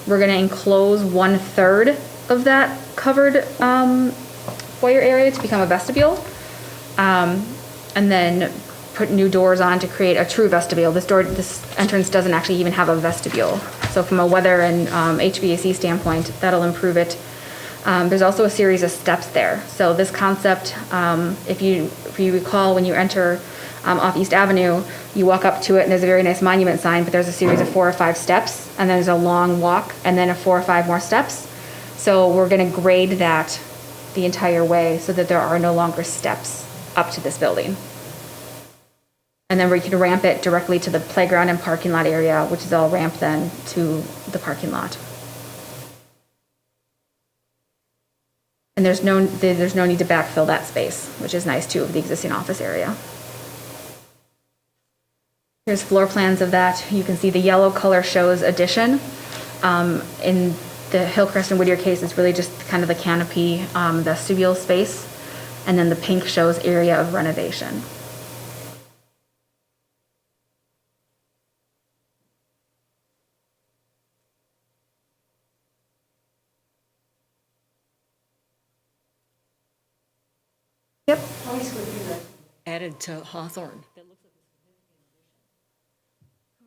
[SPEAKER 8] We're going to enclose 1/3 of that covered foyer area to become a vestibule, and then put new doors on to create a true vestibule. This entrance doesn't actually even have a vestibule. So from a weather and HVAC standpoint, that'll improve it. There's also a series of steps there. So this concept, if you recall, when you enter off East Avenue, you walk up to it and there's a very nice monument sign, but there's a series of 4 or 5 steps, and then there's a long walk, and then 4 or 5 more steps. So we're going to grade that the entire way so that there are no longer steps up to this building. And then we can ramp it directly to the playground and parking lot area, which is all ramped then to the parking lot. And there's no need to backfill that space, which is nice too, of the existing office area. Here's floor plans of that. You can see the yellow color shows addition. In the Hillcrest and Whittier case, it's really just kind of the canopy vestibule space. And then the pink shows area of renovation. Yep.
[SPEAKER 3] Added to Hawthorne.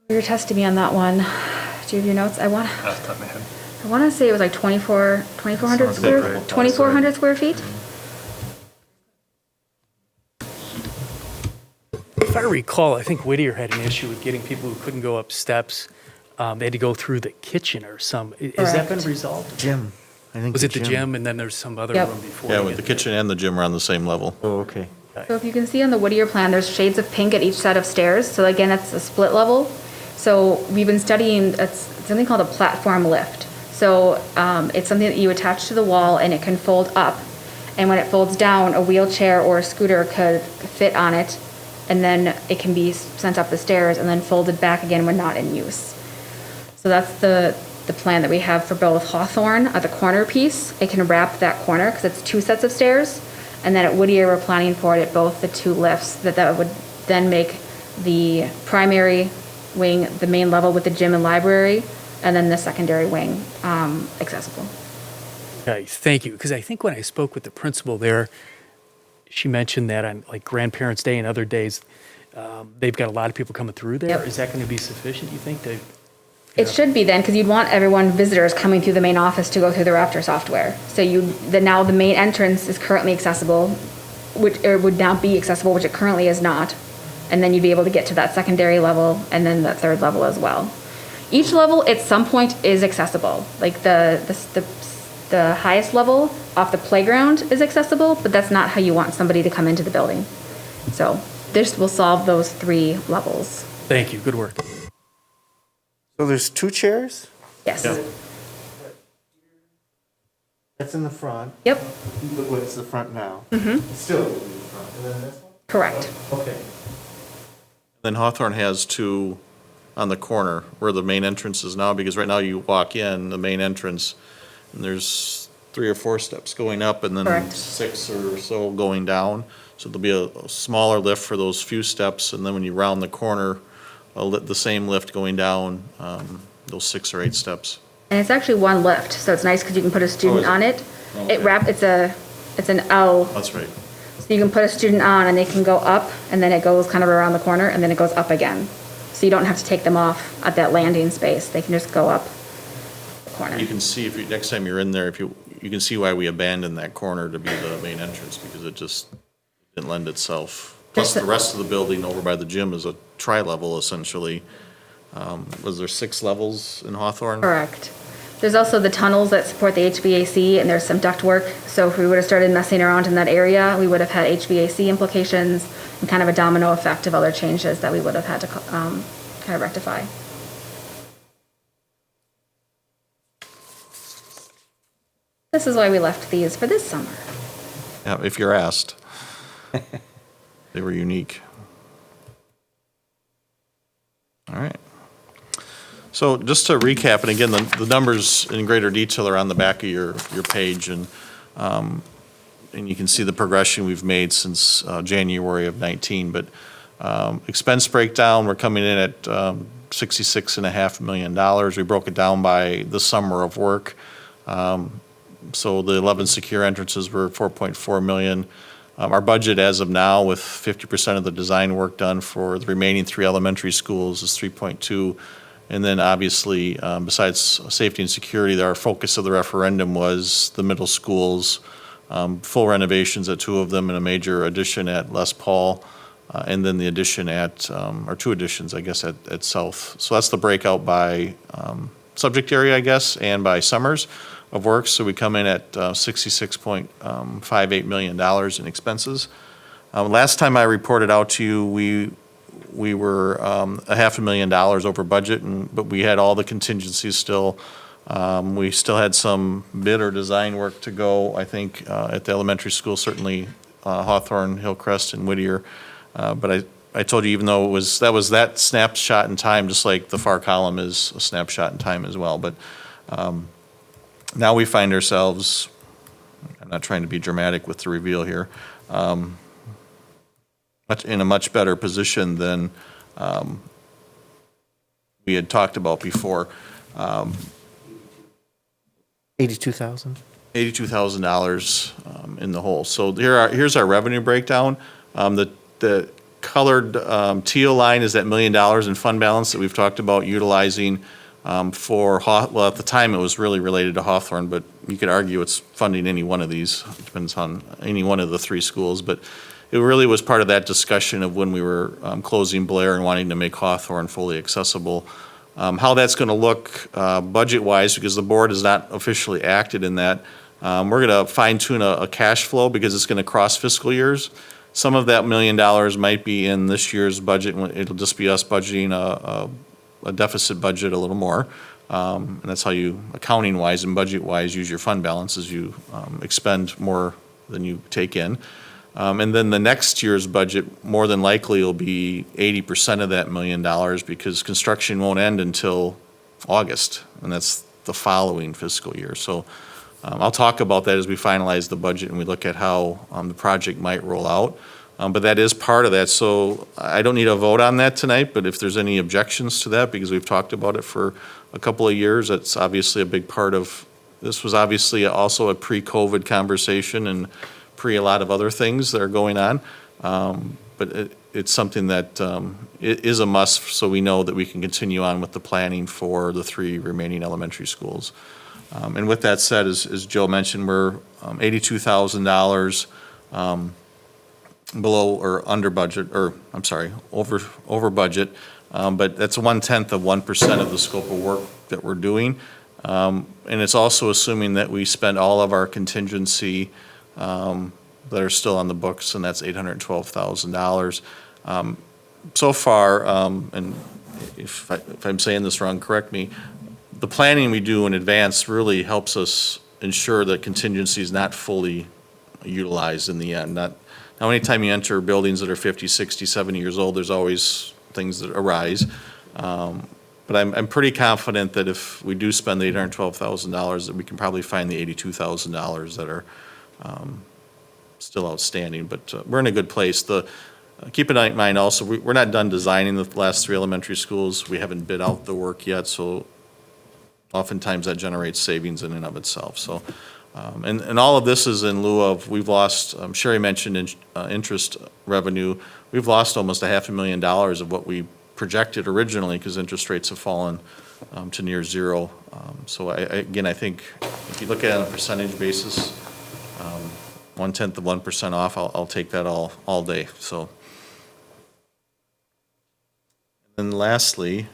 [SPEAKER 8] You're testing me on that one. Do you have your notes? I want to say it was like 2,400 square feet.
[SPEAKER 6] If I recall, I think Whittier had an issue with getting people who couldn't go up steps. They had to go through the kitchen or some. Has that been
[SPEAKER 8] Correct.
[SPEAKER 6] resolved?
[SPEAKER 5] Gym. I think
[SPEAKER 6] Was it the gym and then there's some other
[SPEAKER 8] Yep.
[SPEAKER 6] room before?
[SPEAKER 2] Yeah,
[SPEAKER 6] you
[SPEAKER 2] with
[SPEAKER 6] get
[SPEAKER 2] the kitchen and the gym are on the same level.
[SPEAKER 5] Oh, okay.
[SPEAKER 8] So if you can see on the Whittier plan, there's shades of pink at each set of stairs. So again, it's a split level. So we've been studying something called a platform lift. So it's something that you attach to the wall and it can fold up. And when it folds down, a wheelchair or a scooter could fit on it. And then it can be sent up the stairs and then folded back again when not in use. So that's the plan that we have for both Hawthorne at the corner piece. It can wrap that corner because it's 2 sets of stairs. And then at Whittier, we're planning for it at both the 2 lifts that would then make the primary wing the main level with the gym and library, and then the secondary wing accessible.
[SPEAKER 6] Okay, thank you. Because I think when I spoke with the principal there, she mentioned that on like Grandparents' Day and other days, they've got a lot of people coming through there.
[SPEAKER 8] Yep.
[SPEAKER 6] Is that going to be sufficient, you think?
[SPEAKER 8] It should be then, because you'd want visitors coming through the main office to go through the Raptor software. So now the main entrance is currently accessible, which would now be accessible, which it currently is not. And then you'd be able to get to that secondary level and then that 3rd level as well. Each level at some point is accessible. Like the highest level off the playground is accessible, but that's not how you want somebody to come into the building. So this will solve those 3 levels.
[SPEAKER 6] Thank you, good work.
[SPEAKER 5] So there's 2 chairs?
[SPEAKER 8] Yes.
[SPEAKER 2] Yeah.
[SPEAKER 5] That's in the front.
[SPEAKER 8] Yep,
[SPEAKER 5] What's the front now? Mm-hmm. Still in the front. And then this one?
[SPEAKER 8] correct.
[SPEAKER 5] Okay.
[SPEAKER 2] Then Hawthorne has 2 on the corner where the main entrance is now, because right now you walk in the main entrance and there's 3 or 4 steps going up and then
[SPEAKER 8] Correct.
[SPEAKER 2] 6 or so going down. So there'll be a smaller lift for those few steps, and then when you round the corner, the same lift going down, those 6 or 8 steps.
[SPEAKER 8] And it's actually 1 lift, so it's nice because you can put a student
[SPEAKER 2] is it?
[SPEAKER 8] on it.
[SPEAKER 2] Okay.
[SPEAKER 8] It's an L,
[SPEAKER 2] That's right.
[SPEAKER 8] so you can put a student on and they can go up, and then it goes kind of around the corner, and then it goes up again. So you don't have to take them off at that landing space. They can just go up the corner.
[SPEAKER 2] You can see, next time you're in there, you can see why we abandoned that corner to be the main entrance, because it just didn't lend itself. Plus, the rest of the building over by the gym is a tri-level essentially. Was there 6 levels in Hawthorne?
[SPEAKER 8] Correct. There's also the tunnels that support the HVAC, and there's some duct work. So if we would have started messing around in that area, we would have had HVAC implications and kind of a domino effect of other changes that we would have had to kind of rectify. This is why we left these for this summer.
[SPEAKER 2] Yeah, if you're asked. They were unique. All right. So just to recap, and again, the numbers in greater detail are on the back of your page, and you can see the progression we've made since January of 19. But Expense breakdown, we're coming in at $66.5 million. We broke it down by the summer of work. So the 11 secure entrances were $4.4 million. Our budget as of now, with 50% of the design work done for the remaining 3 elementary schools, is $3.2. And then obviously, besides safety and security, our focus of the referendum was the middle schools, full renovations at 2 of them and a major addition at Les Paul, and then the addition at, or 2 additions, I guess, at South. So that's the breakout by subject area, I guess, and by summers of work. So we come in at $66.58 million in expenses. Last time I reported out to you, we were $500,000 over budget, but we had all the contingencies still. We still had some bid or design work to go, I think, at the elementary school, certainly Hawthorne, Hillcrest, and Whittier. But I told you, even though that was that snapshot in time, just like the far column is a snapshot in time as well. But now we find ourselves, I'm not trying to be dramatic with the reveal here, in a much better position than we had talked about before.
[SPEAKER 5] $82,000.
[SPEAKER 2] $82,000 in the hole. So here's our revenue breakdown. The colored teal line is that $1 million in fund balance that we've talked about utilizing well, at the time it was really related to Hawthorne, but you could argue it's funding any one of these. It depends on any one of the 3 schools. But it really was part of that discussion of when we were closing Blair and wanting to make Hawthorne fully accessible. How that's going to look budget-wise, because the board has not officially acted in that, we're going to fine-tune a cash flow because it's going to cross fiscal years. Some of that $1 million might be in this year's budget. It'll just be us budgeting a deficit budget a little more. And that's how you, accounting-wise and budget-wise, use your fund balance, as you expend more than you take in. And then the next year's budget, more than likely, will be 80% of that $1 million because construction won't end until August, and that's the following fiscal year. So I'll talk about that as we finalize the budget and we look at how the project might roll out. But that is part of that. So I don't need a vote on that tonight, but if there's any objections to that, because we've talked about it for a couple of years, that's obviously a big part of, this was obviously also a pre-COVID conversation and pre a lot of other things that are going on. But it's something that it is a must, so we know that we can continue on with the planning for the 3 remaining elementary schools. And with that said, as Joe mentioned, we're $82,000 below or under budget, or I'm sorry, over budget. But that's 0.1% of the scope of work that we're doing. And it's also assuming that we spend all of our contingency that are still on the books, and that's $812,000. So far, and if I'm saying this wrong, correct me, the planning we do in advance really helps us ensure that contingency is not fully utilized in the end. Now, anytime you enter buildings that are 50, 60, 70 years old, there's always things that arise. But I'm pretty confident that if we do spend the $812,000, that we can probably find the $82,000 that are still outstanding. But we're in a good place. Keep in mind also, we're not done designing the last 3 elementary schools. We haven't bid out the work yet, so oftentimes that generates savings in and of itself. So, and all of this is in lieu of, we've lost, Sherry mentioned interest revenue. We've lost almost $500,000 of what we projected originally because interest rates have fallen to near zero. So again, I think if you look at it on a percentage basis, 0.1% off, I'll take that all day. So, and then lastly,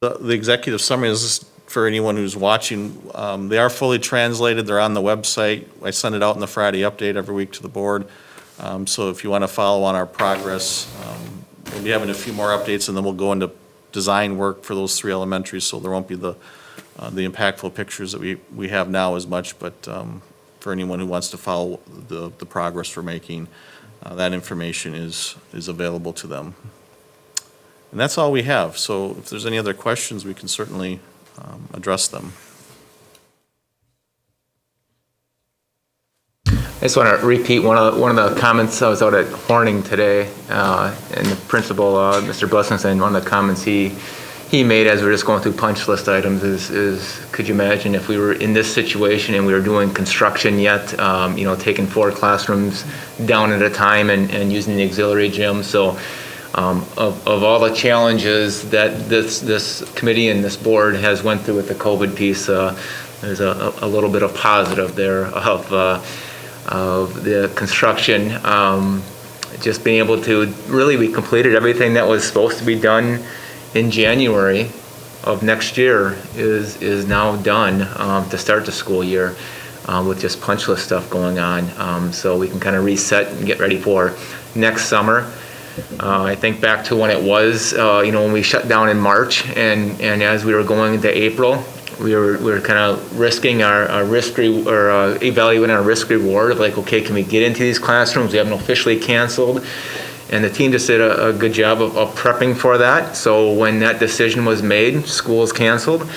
[SPEAKER 2] the executive summary is for anyone who's watching. They are fully translated. They're on the website. I send it out in the Friday update every week to the board. So if you want to follow on our progress, we'll be having a few more updates, and then we'll go into design work for those 3 elementaries, so there won't be the impactful pictures that we have now as much, but for anyone who wants to follow the progress we're making, that information is available to them. And that's all we have. So if there's any other questions, we can certainly address them.
[SPEAKER 10] I just want to repeat one of the comments. I was out at Horning today, and the principal, Mr. Blessington, one of the comments he made as we were just going through punch list items is could you imagine if we were in this situation and we were doing construction yet, taking 4 classrooms down at a time and using the auxiliary gym. So of all the challenges that this committee and this board has went through with the COVID piece, there's a little bit of positive there of the construction. Just being able to we completed everything that was supposed to be done in January of next year is now done to start the school year with just punch list stuff going on. So we can kind of reset and get ready for next summer. I think back to when it was, when we shut down in March and as we were going into April, we were kind of risking our risk or evaluating our risk reward of like, okay, can we get into these classrooms? We haven't officially canceled. And the team just did a good job of prepping for that. So when that decision was made, schools canceled.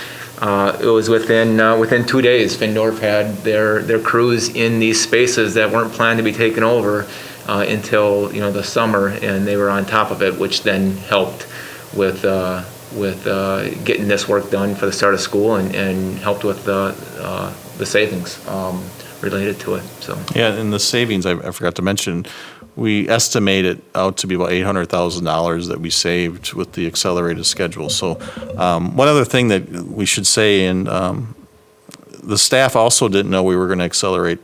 [SPEAKER 10] It was within 2 days. Findorf had their crews in these spaces that weren't planned to be taken over until the summer, and they were on top of it, which then helped with getting this work done for the start of school and helped with the savings related to it. So
[SPEAKER 2] Yeah, and the savings, I forgot to mention, we estimate it out to be about $800,000 that we saved with the accelerated schedule. So one other thing that we should say, and the staff also didn't know we were going to accelerate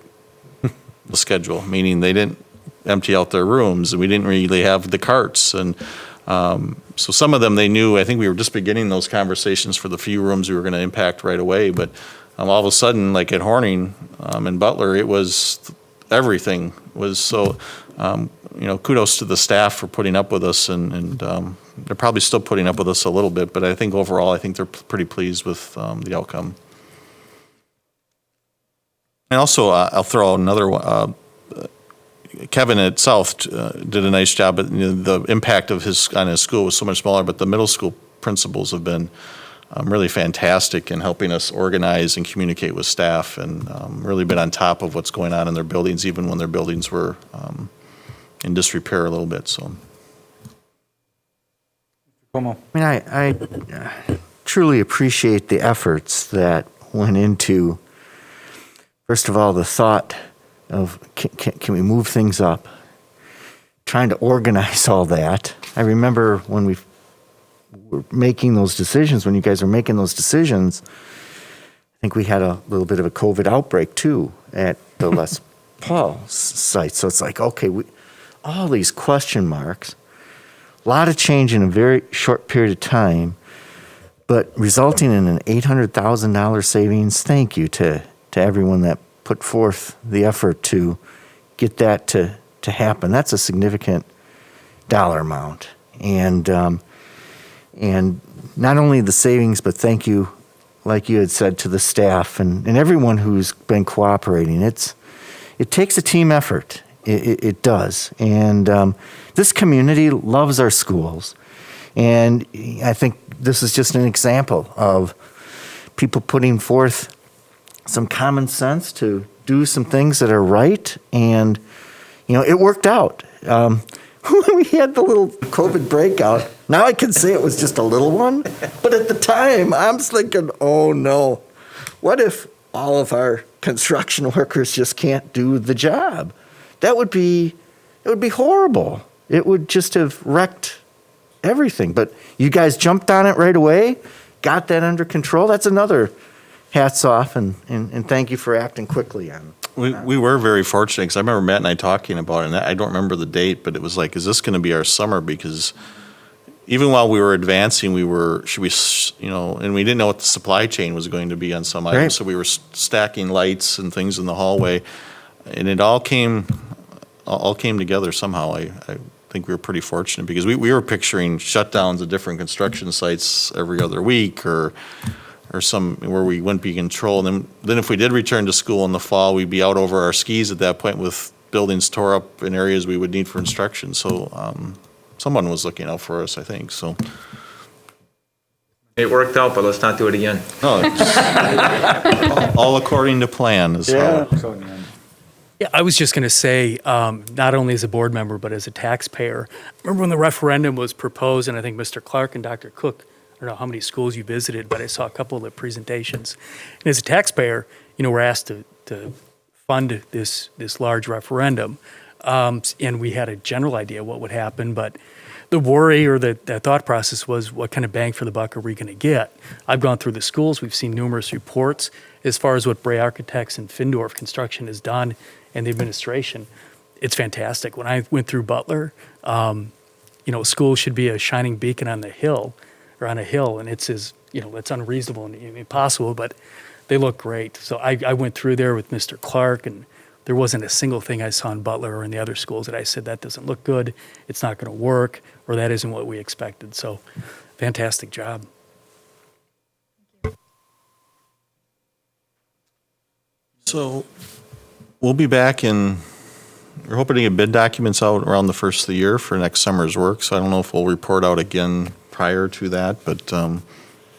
[SPEAKER 2] the schedule, meaning they didn't empty out their rooms, and we didn't really have the carts. And so some of them they knew. I think we were just beginning those conversations for the few rooms we were going to impact right away. But all of a sudden, like at Horning and Butler, it was everything was so. Kudos to the staff for putting up with us, and they're probably still putting up with us a little bit. But I think overall, I think they're pretty pleased with the outcome. And also, I'll throw out another one. Kevin at South did a nice job, but the impact of on his school was so much smaller. But the middle school principals have been really fantastic in helping us organize and communicate with staff, and really been on top of what's going on in their buildings, even when their buildings were in disrepair a little bit. So,
[SPEAKER 5] I mean, I truly appreciate the efforts that went into, first of all, the thought of can we move things up, trying to organize all that. I remember when we were making those decisions, when you guys were making those decisions, I think we had a little bit of a COVID outbreak too at the Les Paul site. So it's like, okay, all these question marks, a lot of change in a very short period of time, but resulting in an $800,000 savings. Thank you to everyone that put forth the effort to get that to happen. That's a significant dollar amount. And not only the savings, but thank you, like you had said, to the staff and everyone who's been cooperating. It takes a team effort. It does. And this community loves our schools. And I think this is just an example of people putting forth some common sense to do some things that are right. And, it worked out. When we had the little COVID breakout, now I can say it was just a little one. But at the time, I'm thinking, oh no, what if all of our construction workers just can't do the job? It would be horrible. It would just have wrecked everything. But you guys jumped on it right away, got that under control. That's another hats off, and thank you for acting quickly on it.
[SPEAKER 2] We were very fortunate, because I remember Matt and I talking about it, and I don't remember the date, but it was like, is this going to be our summer? Because even while we were advancing, and we didn't know what the supply chain was going to be on some items,
[SPEAKER 5] Right.
[SPEAKER 2] so we were stacking lights and things in the hallway, and it all came together somehow. I think we were pretty fortunate, because we were picturing shutdowns of different construction sites every other week, or some where we wouldn't be in control. And then if we did return to school in the fall, we'd be out over our skis at that point with buildings tore up in areas we would need for instruction. So someone was looking out for us, I think. So
[SPEAKER 10] It worked out, but let's not do it again.
[SPEAKER 2] No, all according to plan is how.
[SPEAKER 6] Yeah, I was just going to say, not only as a board member, but as a taxpayer, remember when the referendum was proposed, and I think Mr. Clark and Dr. Cook, I don't know how many schools you visited, but I saw a couple of the presentations. And as a taxpayer, we're asked to fund this large referendum, and we had a general idea what would happen, but the worry or the thought process was, what kind of bang for the buck are we going to get? I've gone through the schools. We've seen numerous reports as far as what Bray Architects and Findorf Construction has done and the administration. It's fantastic. When I went through BUTLER, school should be a shining beacon on the hill or on a hill, and it's it's unreasonable and impossible, but they look great. So I went through there with Mr. Clark, and there wasn't a single thing I saw in BUTLER or in the other schools that I said, that doesn't look good, it's not going to work, or that isn't what we expected. So fantastic job.
[SPEAKER 2] So we'll be back we're hoping to get bid documents out around the first of the year for next summer's work. So I don't know if we'll report out again prior to that, but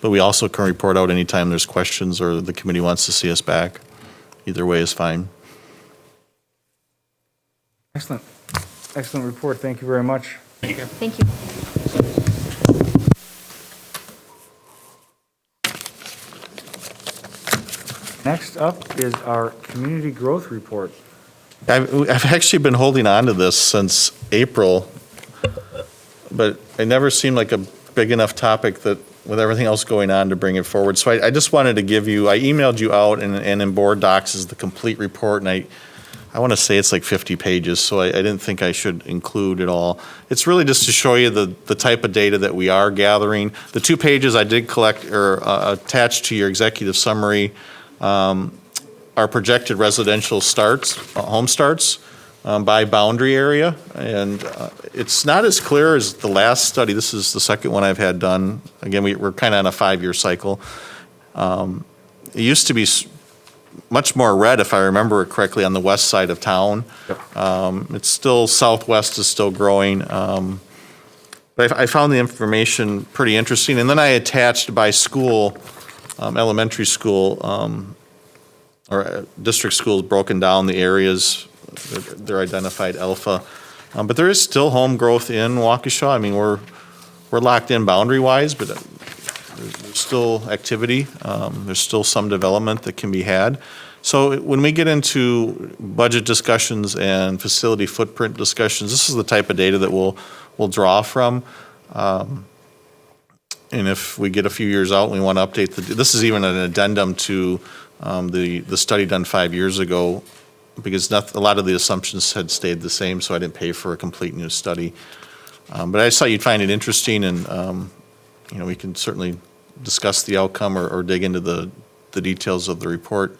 [SPEAKER 2] we also can report out anytime there's questions or the committee wants to see us back. Either way is fine.
[SPEAKER 1] Excellent. Excellent report. Thank you very much.
[SPEAKER 8] Thank you.
[SPEAKER 1] Next up is our community growth report.
[SPEAKER 2] I've actually been holding on to this since April, but it never seemed like a big enough topic that with everything else going on to bring it forward. So I just wanted to I emailed you out and in board docs is the complete report, and I want to say it's like 50 pages, so I didn't think I should include it all. It's really just to show you the type of data that we are gathering. The 2 pages I did collect or attach to your executive summary are projected residential starts, home starts by boundary area. And it's not as clear as the last study. This is the second one I've had done. Again, we're kind of on a 5-year cycle. It used to be much more red, if I remember it correctly, on the west side of town. Yep. It's still, southwest is still growing. But I found the information pretty interesting. And then I attached by school, elementary school, or district schools, broken down the areas, they're identified alpha. But there is still home growth in Waukesha. I mean, we're locked in boundary-wise, but there's still activity. There's still some development that can be had. So when we get into budget discussions and facility footprint discussions, this is the type of data that we'll draw from. And if we get a few years out and we want to update this is even an addendum to the study done 5 years ago, because a lot of the assumptions had stayed the same, so I didn't pay for a complete new study. But I just thought you'd find it interesting, and we can certainly discuss the outcome or dig into the details of the report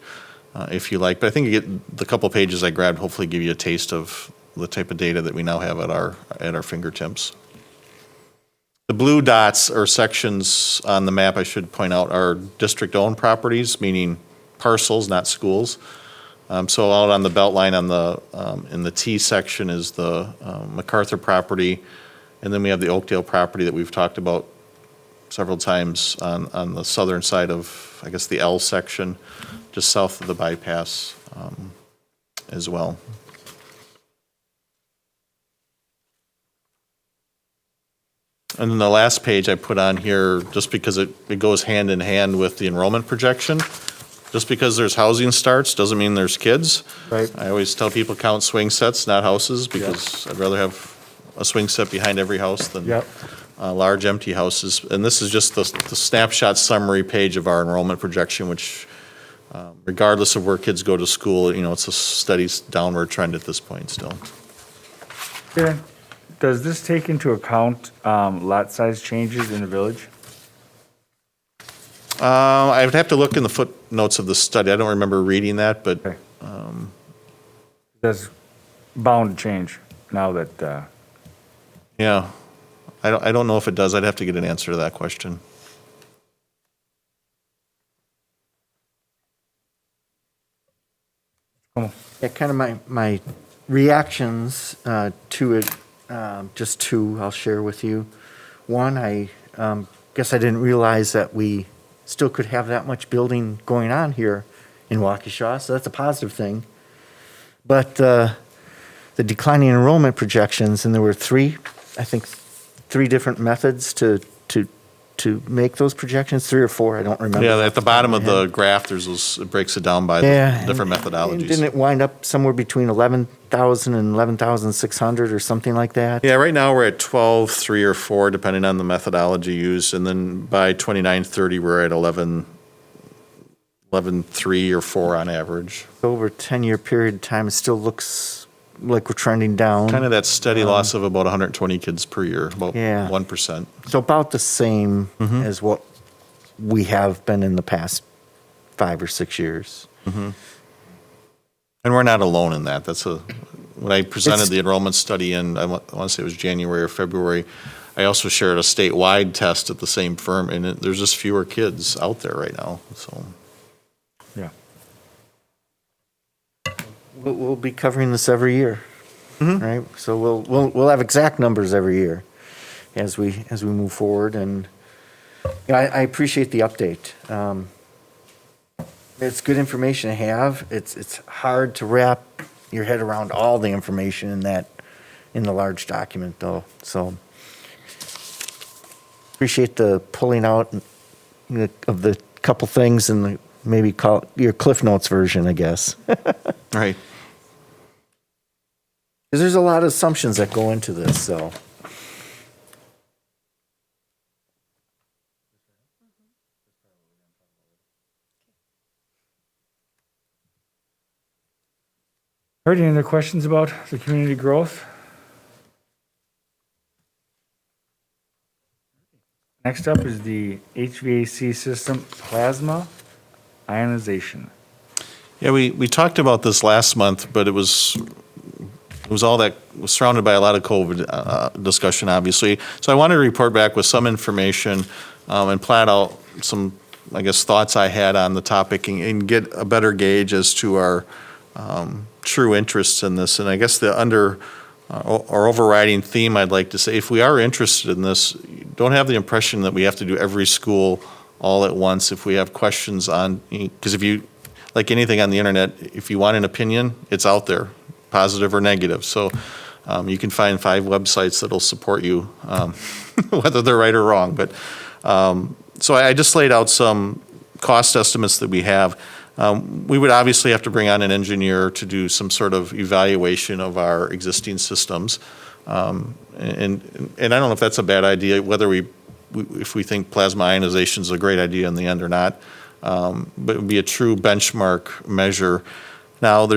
[SPEAKER 2] if you like. But I think you get the couple pages I grabbed hopefully give you a taste of the type of data that we now have at our fingertips. The blue dots or sections on the map, I should point out, are district-owned properties, meaning parcels, not schools. So out on the Beltline in the T section is the MacArthur property, and then we have the Oakdale property that we've talked about several times on the southern side of, I guess, the L section, just south of the bypass as well. And then the last page I put on here, just because it goes hand in hand with the enrollment projection. Just because there's housing starts doesn't mean there's kids.
[SPEAKER 1] Right.
[SPEAKER 2] I always tell people count swing sets, not houses, because I'd rather have a swing set behind every house than large empty houses. And this is just the snapshot summary page of our enrollment projection, which regardless of where kids go to school, it's a steady downward trend at this point still.
[SPEAKER 1] Yeah. Does this take into account lot size changes in the village?
[SPEAKER 2] I would have to look in the footnotes of the study. I don't remember reading that, but
[SPEAKER 1] Okay. That's bound to change now that.
[SPEAKER 2] yeah, I don't know if it does. I'd have to get an answer to that question.
[SPEAKER 1] Cool.
[SPEAKER 5] Yeah, kind of my reactions to it, just two I'll share with you. One, I guess I didn't realize that we still could have that much building going on here in Waukesha, so that's a positive thing. But the declining enrollment projections, and there were three different methods to make those projections, 3 or 4, I don't remember.
[SPEAKER 2] Yeah, at the bottom of the graph, it breaks it down by the different
[SPEAKER 5] and
[SPEAKER 2] methodologies.
[SPEAKER 5] didn't it wind up somewhere between 11,000 and 11,600 or something like that?
[SPEAKER 2] Yeah, right now we're at 12, 3, or 4, depending on the methodology used, and then by 2930, we're at 11, 3, or 4 on average.
[SPEAKER 5] Over a 10-year period of time, it still looks like we're trending down.
[SPEAKER 2] Kind of that steady loss of about 120 kids per year, about
[SPEAKER 5] Yeah.
[SPEAKER 2] 1%.
[SPEAKER 5] So about the same as what we have been in the past 5 or 6 years.
[SPEAKER 2] And we're not alone in that. When I presented the enrollment study in, I want to say it was January or February, I also shared a statewide test at the same firm, and there's just fewer kids out there right now, so.
[SPEAKER 1] Yeah.
[SPEAKER 5] We'll be covering this every year, right? So we'll have exact numbers every year as we move forward. And I appreciate the update. It's good information to have. It's hard to wrap your head around all the information in the large document, though. So appreciate the pulling out of the couple things and maybe call your Cliff Notes version, I guess.
[SPEAKER 2] Right.
[SPEAKER 5] Because there's a lot of assumptions that go into this, so.
[SPEAKER 1] Heard any other questions about the community growth? Next up is the HVAC system plasma ionization.
[SPEAKER 2] Yeah, we talked about this last month, but it was all that was surrounded by a lot of COVID discussion, obviously. So I wanted to report back with some information and plat out some, I guess, thoughts I had on the topic and get a better gauge as to our true interests in this. And I guess the or overriding theme I'd like to say, if we are interested in this, don't have the impression that we have to do every school all at once. If we have questions on, because if you, like anything on the internet, if you want an opinion, it's out there, positive or negative. So you can find 5 websites that'll support you, whether they're right or wrong. But so I just laid out some cost estimates that we have. We would obviously have to bring on an engineer to do some sort of evaluation of our existing systems. And I don't know if that's a bad idea, whether if we think plasma ionization is a great idea in the end or not. But it would be a true benchmark measure. Now,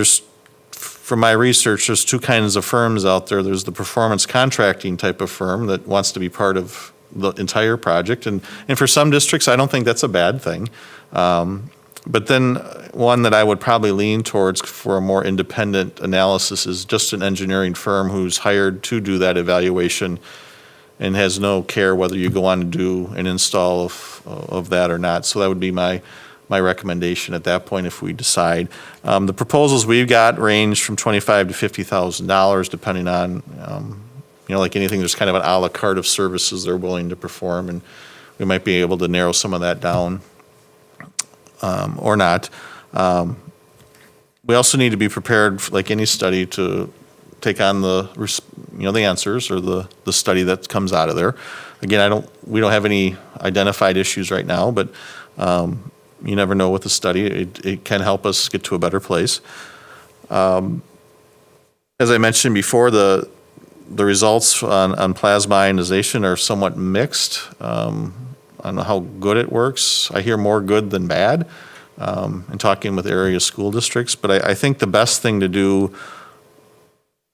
[SPEAKER 2] from my research, there's 2 kinds of firms out there. There's the performance contracting type of firm that wants to be part of the entire project. And for some districts, I don't think that's a bad thing. But then one that I would probably lean towards for a more independent analysis is just an engineering firm who's hired to do that evaluation and has no care whether you go on to do an install of that or not. So that would be my recommendation at that point if we decide. The proposals we've got range from $25,000 to $50,000 depending on, like anything, there's kind of an a la carte of services they're willing to perform, and we might be able to narrow some of that down or not. We also need to be prepared, like any study, to take on the answers or the study that comes out of there. Again, we don't have any identified issues right now, but you never know with the study. It can help us get to a better place. As I mentioned before, the results on plasma ionization are somewhat mixed on how good it works. I hear more good than bad in talking with area school districts, but I think the best thing to do,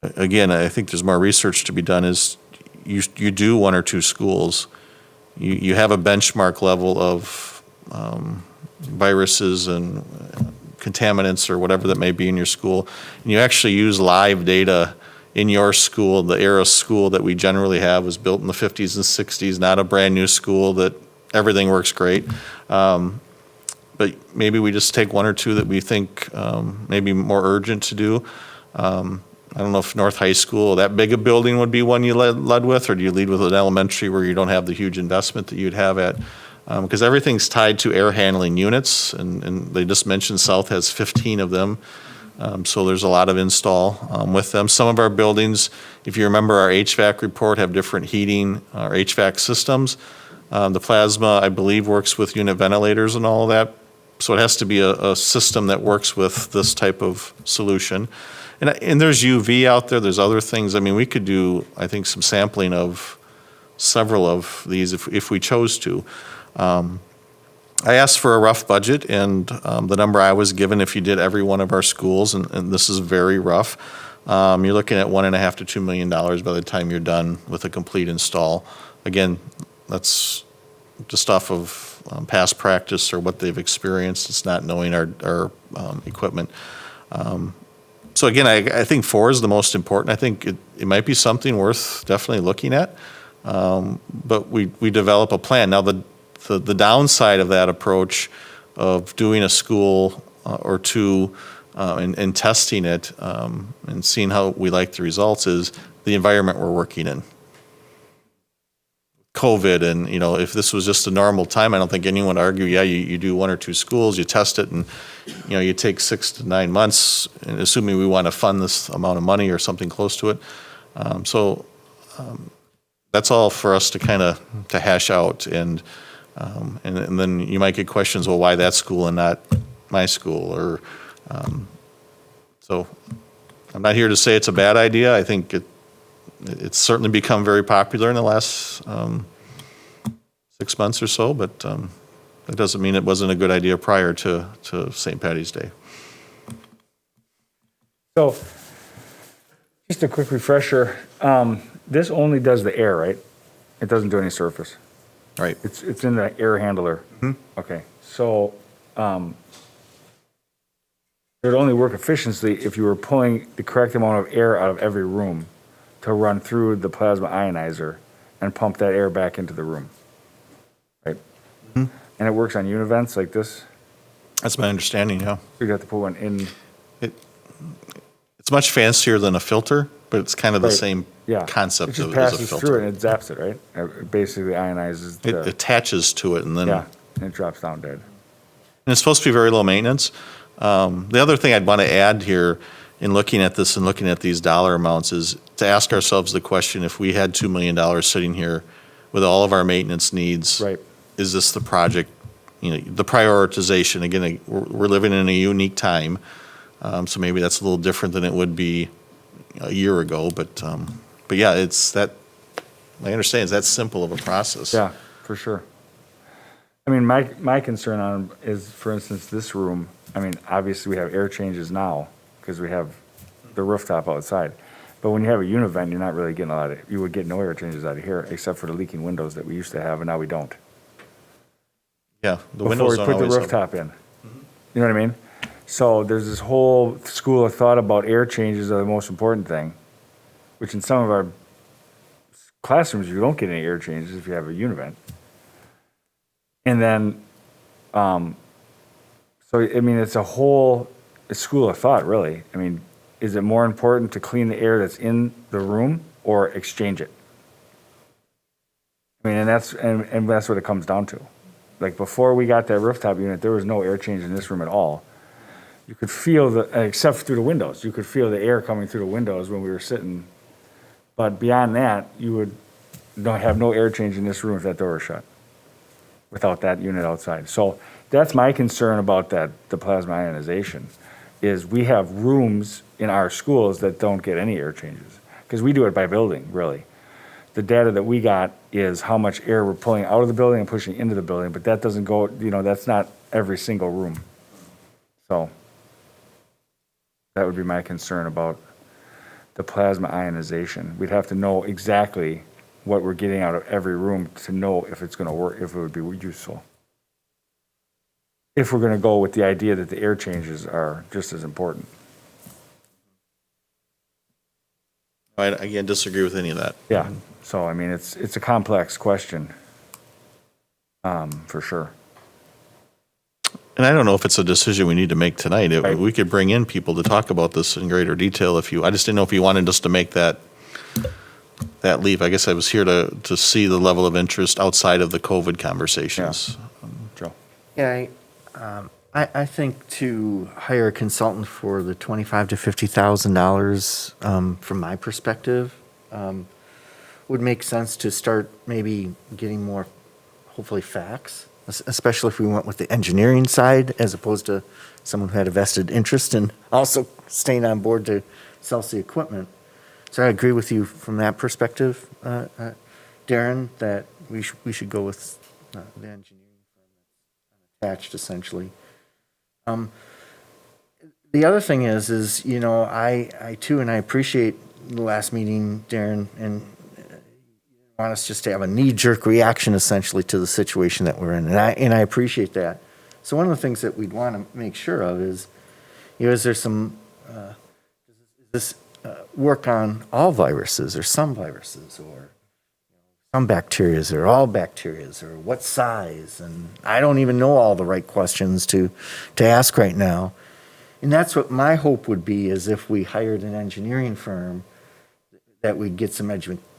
[SPEAKER 2] again, I think there's more research to be done, is you do 1 or 2 schools. You have a benchmark level of viruses and contaminants or whatever that may be in your school, and you actually use live data in your school. The era school that we generally have was built in the 50s and 60s, not a brand new school that everything works great. But maybe we just take 1 or 2 that we think maybe more urgent to do. And I don't know if North High School, that big a building would be one you led with, or do you lead with an elementary where you don't have the huge investment that you'd have at? Because everything's tied to air handling units, and they just mentioned South has 15 of them. So there's a lot of install with them. Some of our buildings, if you remember our HVAC report, have different heating or HVAC systems. The plasma, I believe, works with unit ventilators and all of that. So it has to be a system that works with this type of solution. And there's UV out there, there's other things. I mean, we could do, I think, some sampling of several of these if we chose to. I asked for a rough budget, and the number I was given, if you did every one of our schools, and this is very rough, you're looking at $1.5 to $2 million by the time you're done with a complete install. Again, that's just off of past practice or what they've experienced. It's not knowing our equipment. So again, I think 4 is the most important. I think it might be something worth definitely looking at, but we develop a plan. Now, the downside of that approach of doing a school or two and testing it and seeing how we like the results is the environment we're working in. COVID, and if this was just a normal time, I don't think anyone would argue, yeah, you do 1 or 2 schools, you test it, and you take 6 to 9 months, and assuming we want to fund this amount of money or something close to it. So that's all for us to kind of to hash out, and then you might get questions, well, why that school and not my school? Or so I'm not here to say it's a bad idea. I think it's certainly become very popular in the last 6 months or so, but that doesn't mean it wasn't a good idea prior to St. Patty's Day.
[SPEAKER 1] So, just a quick refresher, this only does the air, right? It doesn't do any surface.
[SPEAKER 2] Right.
[SPEAKER 1] It's in the air handler.
[SPEAKER 2] Mm-hmm.
[SPEAKER 1] Okay, so it would only work efficiently if you were pulling the correct amount of air out of every room to run through the plasma ionizer and pump that air back into the room, right?
[SPEAKER 2] Mm-hmm.
[SPEAKER 1] And it works on univents like this?
[SPEAKER 2] That's my understanding, yeah.
[SPEAKER 1] You'd have to put one in.
[SPEAKER 2] It's much fancier than a filter, but it's kind of the
[SPEAKER 1] Right.
[SPEAKER 2] same
[SPEAKER 1] Yeah.
[SPEAKER 2] concept
[SPEAKER 1] It just
[SPEAKER 2] as a
[SPEAKER 1] passes
[SPEAKER 2] filter.
[SPEAKER 1] through it and it zaps it, right? It basically ionizes
[SPEAKER 2] It
[SPEAKER 1] the,
[SPEAKER 2] attaches to it, and then
[SPEAKER 1] yeah, and it drops down dead.
[SPEAKER 2] And it's supposed to be very low maintenance. The other thing I'd want to add here in looking at this and looking at these dollar amounts is to ask ourselves the question, if we had $2 million sitting here with all of our maintenance needs,
[SPEAKER 1] Right.
[SPEAKER 2] is this the project, the prioritization? Again, we're living in a unique time, so maybe that's a little different than it would be a year ago, but yeah, it's that, my understanding is that simple of a process.
[SPEAKER 1] Yeah, for sure. I mean, my concern on is, for instance, this room, I mean, obviously we have air changes now because we have the rooftop outside. But when you have a univent, you're not really getting you would get no air changes out of here except for the leaking windows that we used to have and now we don't.
[SPEAKER 2] Yeah, the windows don't
[SPEAKER 1] Before we put the
[SPEAKER 2] always have-
[SPEAKER 1] rooftop in. You know what I mean? So there's this whole school of thought about air changes are the most important thing, which in some of our classrooms, you don't get any air changes if you have a univent. And then, so, I mean, it's a whole school of thought, really. I mean, is it more important to clean the air that's in the room or exchange it? I mean, and that's what it comes down to. Like, before we got that rooftop unit, there was no air change in this room at all. You could feel except through the windows, you could feel the air coming through the windows when we were sitting. But beyond that, you would have no air change in this room if that door was shut without that unit outside. So that's my concern about the plasma ionization, is we have rooms in our schools that don't get any air changes. Because we do it by building, really. The data that we got is how much air we're pulling out of the building and pushing into the building, but that doesn't go, that's not every single room. So that would be my concern about the plasma ionization. We'd have to know exactly what we're getting out of every room to know if it's going to work, if it would be useful. If we're going to go with the idea that the air changes are just as important.
[SPEAKER 2] I, again, disagree with any of that.
[SPEAKER 1] Yeah, so I mean, it's a complex question, for sure.
[SPEAKER 2] And I don't know if it's a decision we need to make tonight.
[SPEAKER 1] Right.
[SPEAKER 2] We could bring in people to talk about this in greater detail I just didn't know if you wanted us to make that leap. I guess I was here to see the level of interest outside of the COVID conversations.
[SPEAKER 1] Joe?
[SPEAKER 5] Yeah, I think to hire a consultant for the $25,000 to $50,000, from my perspective, would make sense to start maybe getting more, hopefully, facts, especially if we went with the engineering side as opposed to someone who had a vested interest in also staying on board to sell the equipment. So I agree with you from that perspective, Darren, that we should go with the engineering firm attached, essentially. The other thing is I too, and I appreciate the last meeting, Darren, and want us just to have a knee-jerk reaction essentially to the situation that we're in, and I appreciate that. So one of the things that we'd want to make sure of is, is there some work on all viruses or some viruses or some bacterias or all bacterias or what size, and I don't even know all the right questions to ask right now. And that's what my hope would be, is if we hired an engineering firm, that we'd get some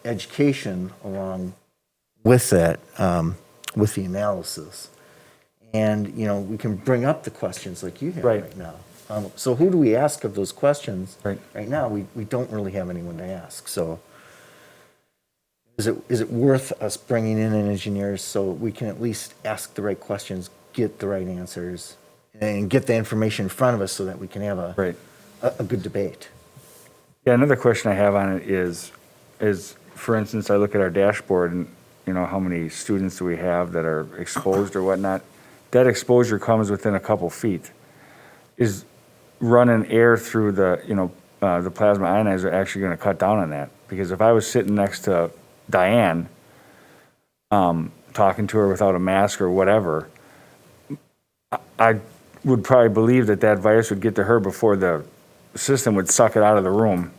[SPEAKER 5] education along with that, with the analysis. And, we can bring up the questions like you have right now. So who do we ask of those questions? Right now, we don't really have anyone to ask. So is it worth us bringing in an engineer so we can at least ask the right questions, get the right answers, and get the information in front of us so that we can have a good debate?
[SPEAKER 1] Yeah, another question I have on it is, for instance, I look at our dashboard and, how many students do we have that are exposed or whatnot? That exposure comes within a couple feet. Is running air through the plasma ionizer actually going to cut down on that? Because if I was sitting next to Diane, talking to her without a mask or whatever, I would probably believe that virus would get to her before the system would suck it out of the room,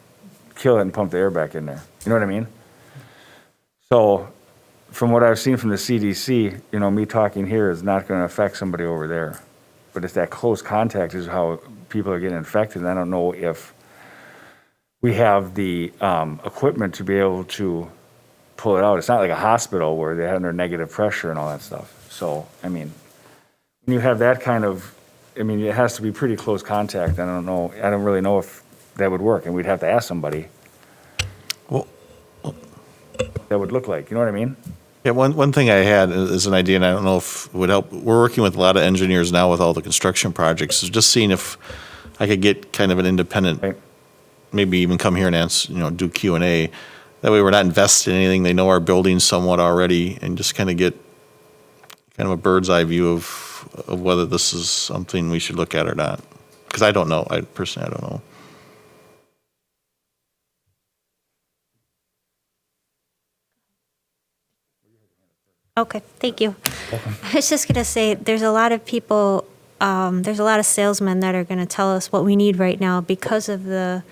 [SPEAKER 1] kill it, and pump the air back in there. You know what I mean? So from what I've seen from the CDC, me talking here is not going to affect somebody over there. But it's that close contact is how people are getting infected. And I don't know if we have the equipment to be able to pull it out. It's not like a hospital where they're under negative pressure and all that stuff. So, when you have that kind of, it has to be pretty close contact. I don't really know if that would work. And we'd have to ask somebody
[SPEAKER 2] Well,
[SPEAKER 1] what that would look like. You know what I mean?
[SPEAKER 2] yeah, one thing I had is an idea, and I don't know if it would help. We're working with a lot of engineers now with all the construction projects, so just seeing if I could get kind of an independent, maybe even come here and answer, do Q&A. That way we're not invested in anything. They know our building somewhat already, and just kind of get kind of a bird's eye view of whether this is something we should look at or not. Because I don't know. I personally don't know.
[SPEAKER 11] Okay, thank you. I was just going to say, there's a lot of people, there's a lot of salesmen that are going to tell us what we need right now because of the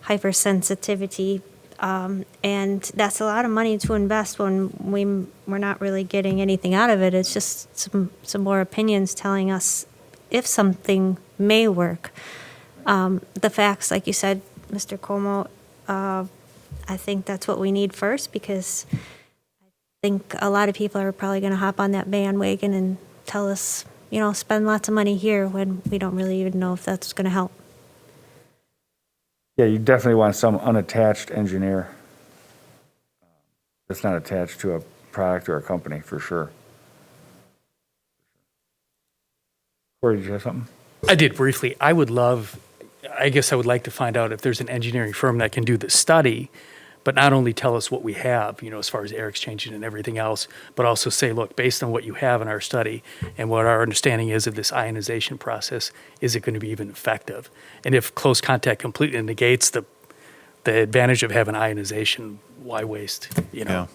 [SPEAKER 11] hypersensitivity. And that's a lot of money to invest when we're not really getting anything out of it. It's just some more opinions telling us if something may work. The facts, like you said, Mr. Como, I think that's what we need first, because I think a lot of people are probably going to hop on that bandwagon and tell us, spend lots of money here when we don't really even know if that's going to help.
[SPEAKER 1] Yeah, you definitely want some unattached engineer that's not attached to a product or a company, for sure. Corey, did you have something?
[SPEAKER 6] I did briefly. I would like to find out if there's an engineering firm that can do the study, but not only tell us what we have, as far as air exchanging and everything else, but also say, look, based on what you have in our study and what our understanding is of this ionization process, is it going to be even effective? And if close contact completely negates the advantage of having ionization, why waste, $2 million?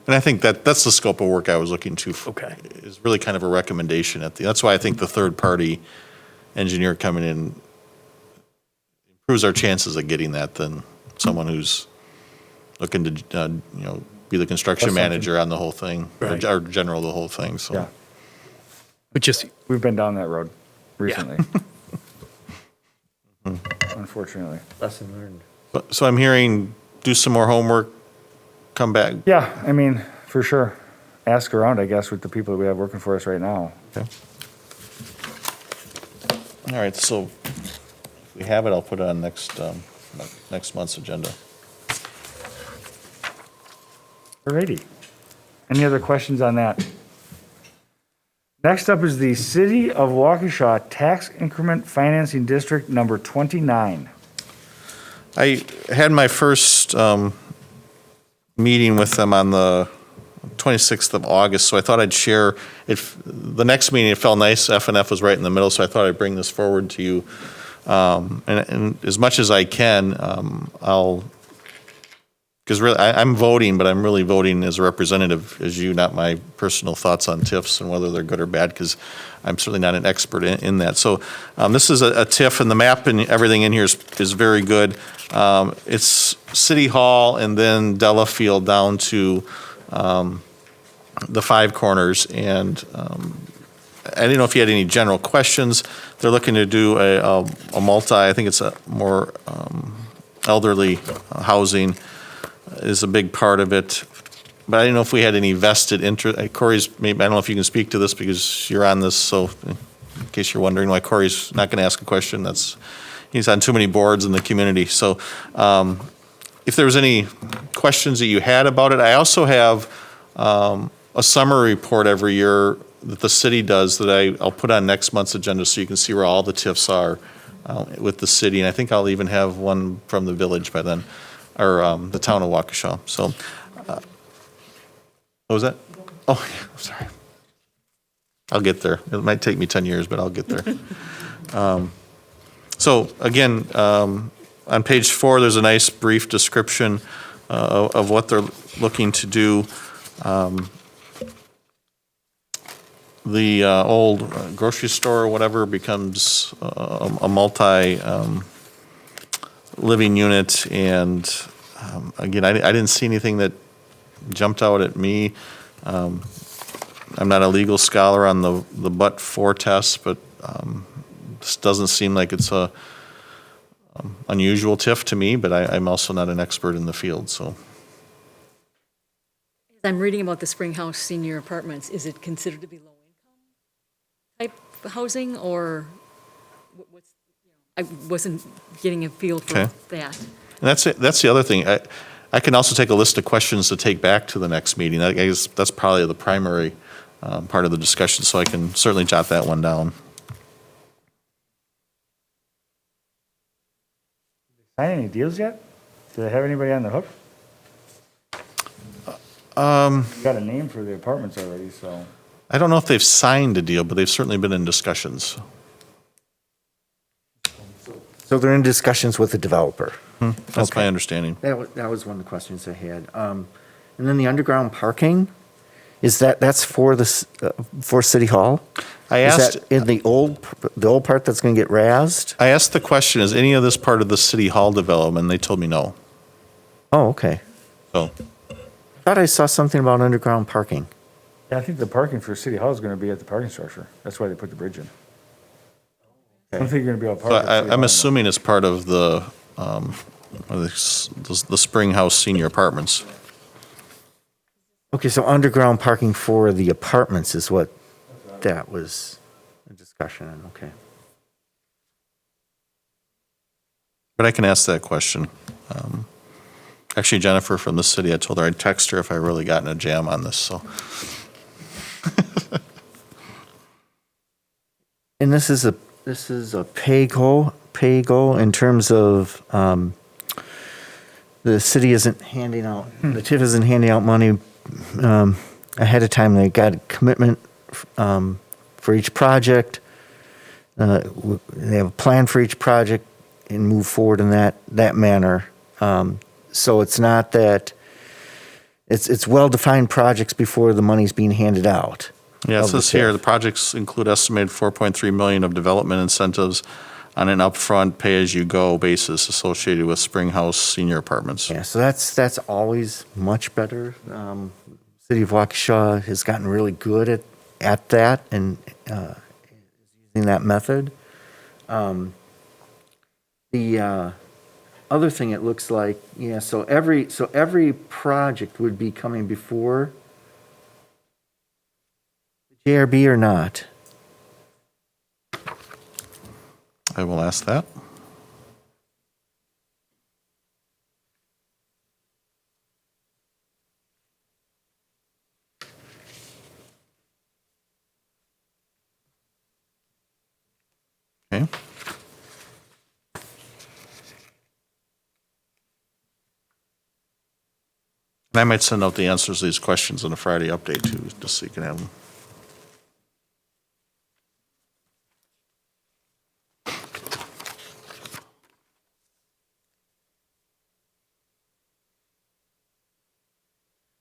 [SPEAKER 2] And I think that's the scope of work I was looking to.
[SPEAKER 6] Okay.
[SPEAKER 2] Is really kind of a recommendation that's why I think the third party engineer coming in improves our chances of getting that than someone who's looking to be the construction manager on the whole thing,
[SPEAKER 6] Right.
[SPEAKER 2] or general the whole thing. So
[SPEAKER 1] Yeah.
[SPEAKER 6] But just,
[SPEAKER 1] We've been down that road recently. Unfortunately.
[SPEAKER 5] Lesson learned.
[SPEAKER 2] So I'm hearing, do some more homework, come back.
[SPEAKER 1] Yeah, I mean, for sure. Ask around, I guess, with the people that we have working for us right now.
[SPEAKER 2] Okay. All right, so if we have it, I'll put it on next month's agenda.
[SPEAKER 1] Alrighty. Any other questions on that? Next up is the City of Waukesha Tax Increment Financing District number 29.
[SPEAKER 2] I had my first meeting with them on the 26th of August, so I thought I'd share. The next meeting, it felt nice. F&F was right in the middle, so I thought I'd bring this forward to you. And as much as I can, because really, I'm voting, but I'm really voting as a representative as you, not my personal thoughts on TIFs and whether they're good or bad, because I'm certainly not an expert in that. So this is a TIF, and the map and everything in here is very good. It's City Hall and then Delafield down to the Five Corners. And I didn't know if you had any general questions. They're looking to do a multi, I think it's a more elderly housing is a big part of it. But I didn't know if we had any vested interest. Corey's, maybe, I don't know if you can speak to this because you're on this, so in case you're wondering why Corey's not going to ask a question, he's on too many boards in the community. So if there was any questions that you had about it, I also have a summary report every year that the city does that I'll put on next month's agenda so you can see where all the TIFs are with the city. And I think I'll even have one from the village by then, or the town of Waukesha. So, what was that? Oh, yeah, sorry. I'll get there. It might take me 10 years, but I'll get there. So again, on page 4, there's a nice brief description of what they're looking to do. The old grocery store or whatever becomes a multi living unit, and again, I didn't see anything that jumped out at me. I'm not a legal scholar on the but-for test, but this doesn't seem like it's a unusual TIF to me, but I'm also not an expert in the field, so.
[SPEAKER 3] As I'm reading about the Springhouse Senior Apartments, is it considered to be low-income type housing, or what's, I wasn't getting a feel for
[SPEAKER 2] Okay.
[SPEAKER 3] that.
[SPEAKER 2] And that's the other thing. I can also take a list of questions to take back to the next meeting. I guess that's probably the primary part of the discussion, so I can certainly jot that one down.
[SPEAKER 1] Sign any deals yet? Do they have anybody on the hook? You got a name for the apartments already, so.
[SPEAKER 2] I don't know if they've signed a deal, but they've certainly been in discussions.
[SPEAKER 5] So they're in discussions with the developer.
[SPEAKER 2] That's
[SPEAKER 5] Okay.
[SPEAKER 2] my understanding.
[SPEAKER 5] That was one of the questions I had. And then the underground parking, that's for for City Hall?
[SPEAKER 2] I
[SPEAKER 5] Is
[SPEAKER 2] asked,
[SPEAKER 5] that in the old part that's going to get razzed?
[SPEAKER 2] I asked the question, is any of this part of the City Hall development? And they told me no.
[SPEAKER 5] Oh, okay.
[SPEAKER 2] So,
[SPEAKER 5] Thought I saw something about underground parking.
[SPEAKER 1] Yeah, I think the parking for City Hall is gonna be at the parking structure. That's why they put the bridge in. I don't think you're gonna be able to
[SPEAKER 2] so
[SPEAKER 1] park at City
[SPEAKER 2] I'm
[SPEAKER 1] Hall.
[SPEAKER 2] assuming it's part of the Spring House Senior Apartments.
[SPEAKER 5] Okay, so underground parking for the apartments is what that was a discussion on, okay.
[SPEAKER 2] But I can ask that question. Actually, Jennifer from the city, I told her I'd text her if I really got in a jam on this, so.
[SPEAKER 5] And this is a pay-go in terms of, the city isn't handing out, the TIF isn't handing out money ahead of time. They got a commitment for each project. They have a plan for each project and move forward in that manner. So it's not that, it's well-defined projects before the money's being handed out.
[SPEAKER 2] Yeah, it
[SPEAKER 5] of the
[SPEAKER 2] says here,
[SPEAKER 5] TIF.
[SPEAKER 2] the projects include estimated $4.3 million of development incentives on an upfront pay-as-you-go basis associated with Spring House Senior Apartments.
[SPEAKER 5] Yeah, so that's always much better. City of Waukesha has gotten really good at that and using that method. The other thing it looks like, yeah, so every project would be coming before the JRB or not?
[SPEAKER 2] I will ask that. Okay. And I might send out the answers to these questions in a Friday update too, just so you can have them.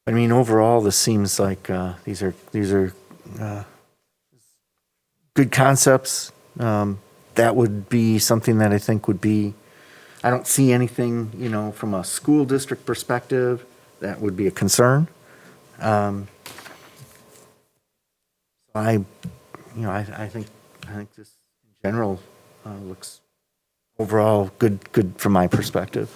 [SPEAKER 5] I mean, overall, this seems like these are good concepts. That would be something that I think would be, I don't see anything, from a school district perspective that would be a concern. I think this in general looks overall good from my perspective.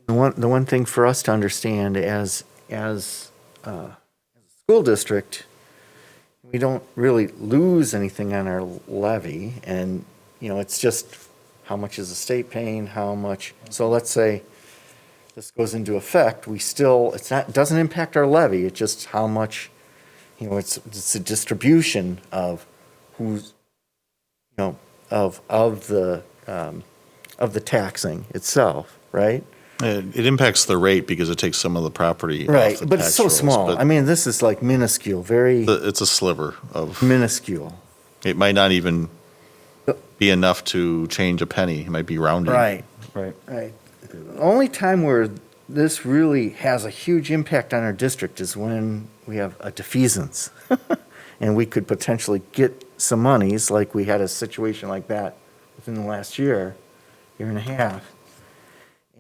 [SPEAKER 5] The one thing for us to understand as a school district, we don't really lose anything on our levy, and it's just how much is the state paying, how much. So let's say this goes into effect, it doesn't impact our levy. It's just how much, it's a distribution of who's, of the taxing itself, right?
[SPEAKER 2] It impacts the rate because it takes some of the property off
[SPEAKER 5] Right,
[SPEAKER 2] the
[SPEAKER 5] but it's
[SPEAKER 2] tax
[SPEAKER 5] so
[SPEAKER 2] rolls,
[SPEAKER 5] small.
[SPEAKER 2] but
[SPEAKER 5] I mean, this is like minuscule, very
[SPEAKER 2] it's a sliver of,
[SPEAKER 5] minuscule.
[SPEAKER 2] it might not even be enough to change a penny. It might be rounding.
[SPEAKER 5] Right,
[SPEAKER 1] Right.
[SPEAKER 5] right. The only time where this really has a huge impact on our district is when we have a defeasance. And we could potentially get some monies, like we had a situation like that within the last year and a half.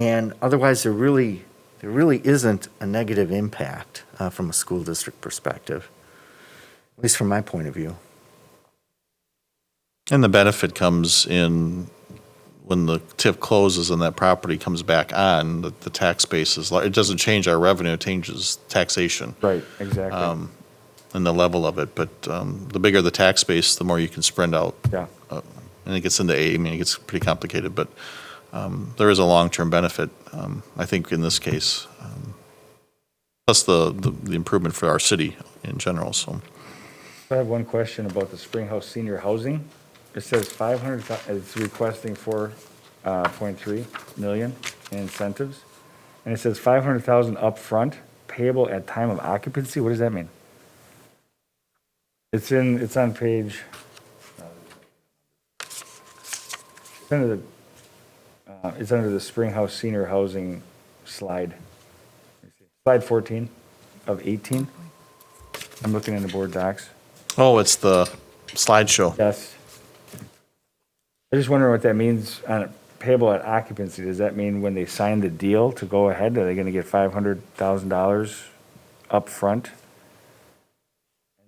[SPEAKER 5] And otherwise, there really isn't a negative impact from a school district perspective, at least from my point of view.
[SPEAKER 2] And the benefit comes in when the TIF closes and that property comes back on, the tax base it doesn't change our revenue, it changes taxation.
[SPEAKER 1] Right, exactly.
[SPEAKER 2] And the level of it. But the bigger the tax base, the more you can spread out.
[SPEAKER 1] Yeah.
[SPEAKER 2] And it gets into it gets pretty complicated, but there is a long-term benefit, I think, in this case. Plus the improvement for our city in general, so.
[SPEAKER 1] I have one question about the Springhouse Senior Housing. It says 500, it's requesting 4.3 million in incentives. And it says 500,000 upfront, payable at time of occupancy. What does that mean? It's on page, it's under the Springhouse Senior Housing slide. Slide 14 of 18. I'm looking in the board docs.
[SPEAKER 2] Oh, it's the slideshow.
[SPEAKER 1] Yes. I just wondering what that means on payable at occupancy. Does that mean when they sign the deal to go ahead, are they going to get $500,000 up front?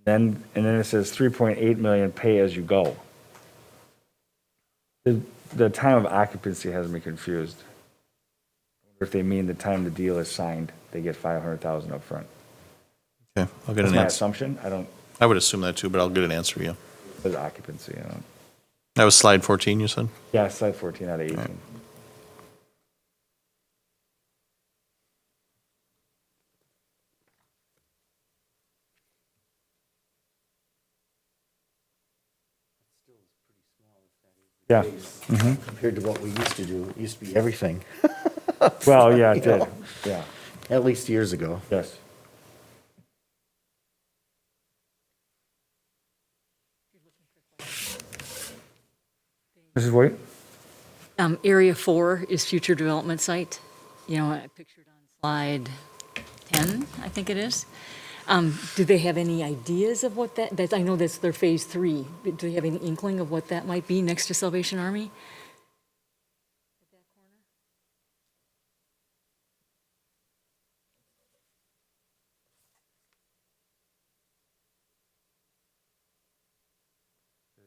[SPEAKER 1] And then it says 3.8 million pay as you go. The time of occupancy has me confused. I wonder if they mean the time the deal is signed, they get 500,000 up front.
[SPEAKER 2] Okay, I'll get
[SPEAKER 1] That's
[SPEAKER 2] an
[SPEAKER 1] my
[SPEAKER 2] answer.
[SPEAKER 1] assumption.
[SPEAKER 2] I would assume that too, but I'll get an answer, yeah.
[SPEAKER 1] It says occupancy.
[SPEAKER 2] That was slide 14, you said?
[SPEAKER 1] Yeah, slide 14 out of 18.
[SPEAKER 2] Right.
[SPEAKER 1] Yeah.
[SPEAKER 5] Compared to what we used to do. It used to be everything,
[SPEAKER 1] Well, yeah, it
[SPEAKER 5] You know.
[SPEAKER 1] did. Yeah,
[SPEAKER 5] at least years ago.
[SPEAKER 1] yes. Mrs. White?
[SPEAKER 3] Area 4 is future development site, pictured on slide 10, I think it is. Do they have any ideas of what that, I know that's their phase 3, but do they have any inkling of what that might be next to Salvation Army?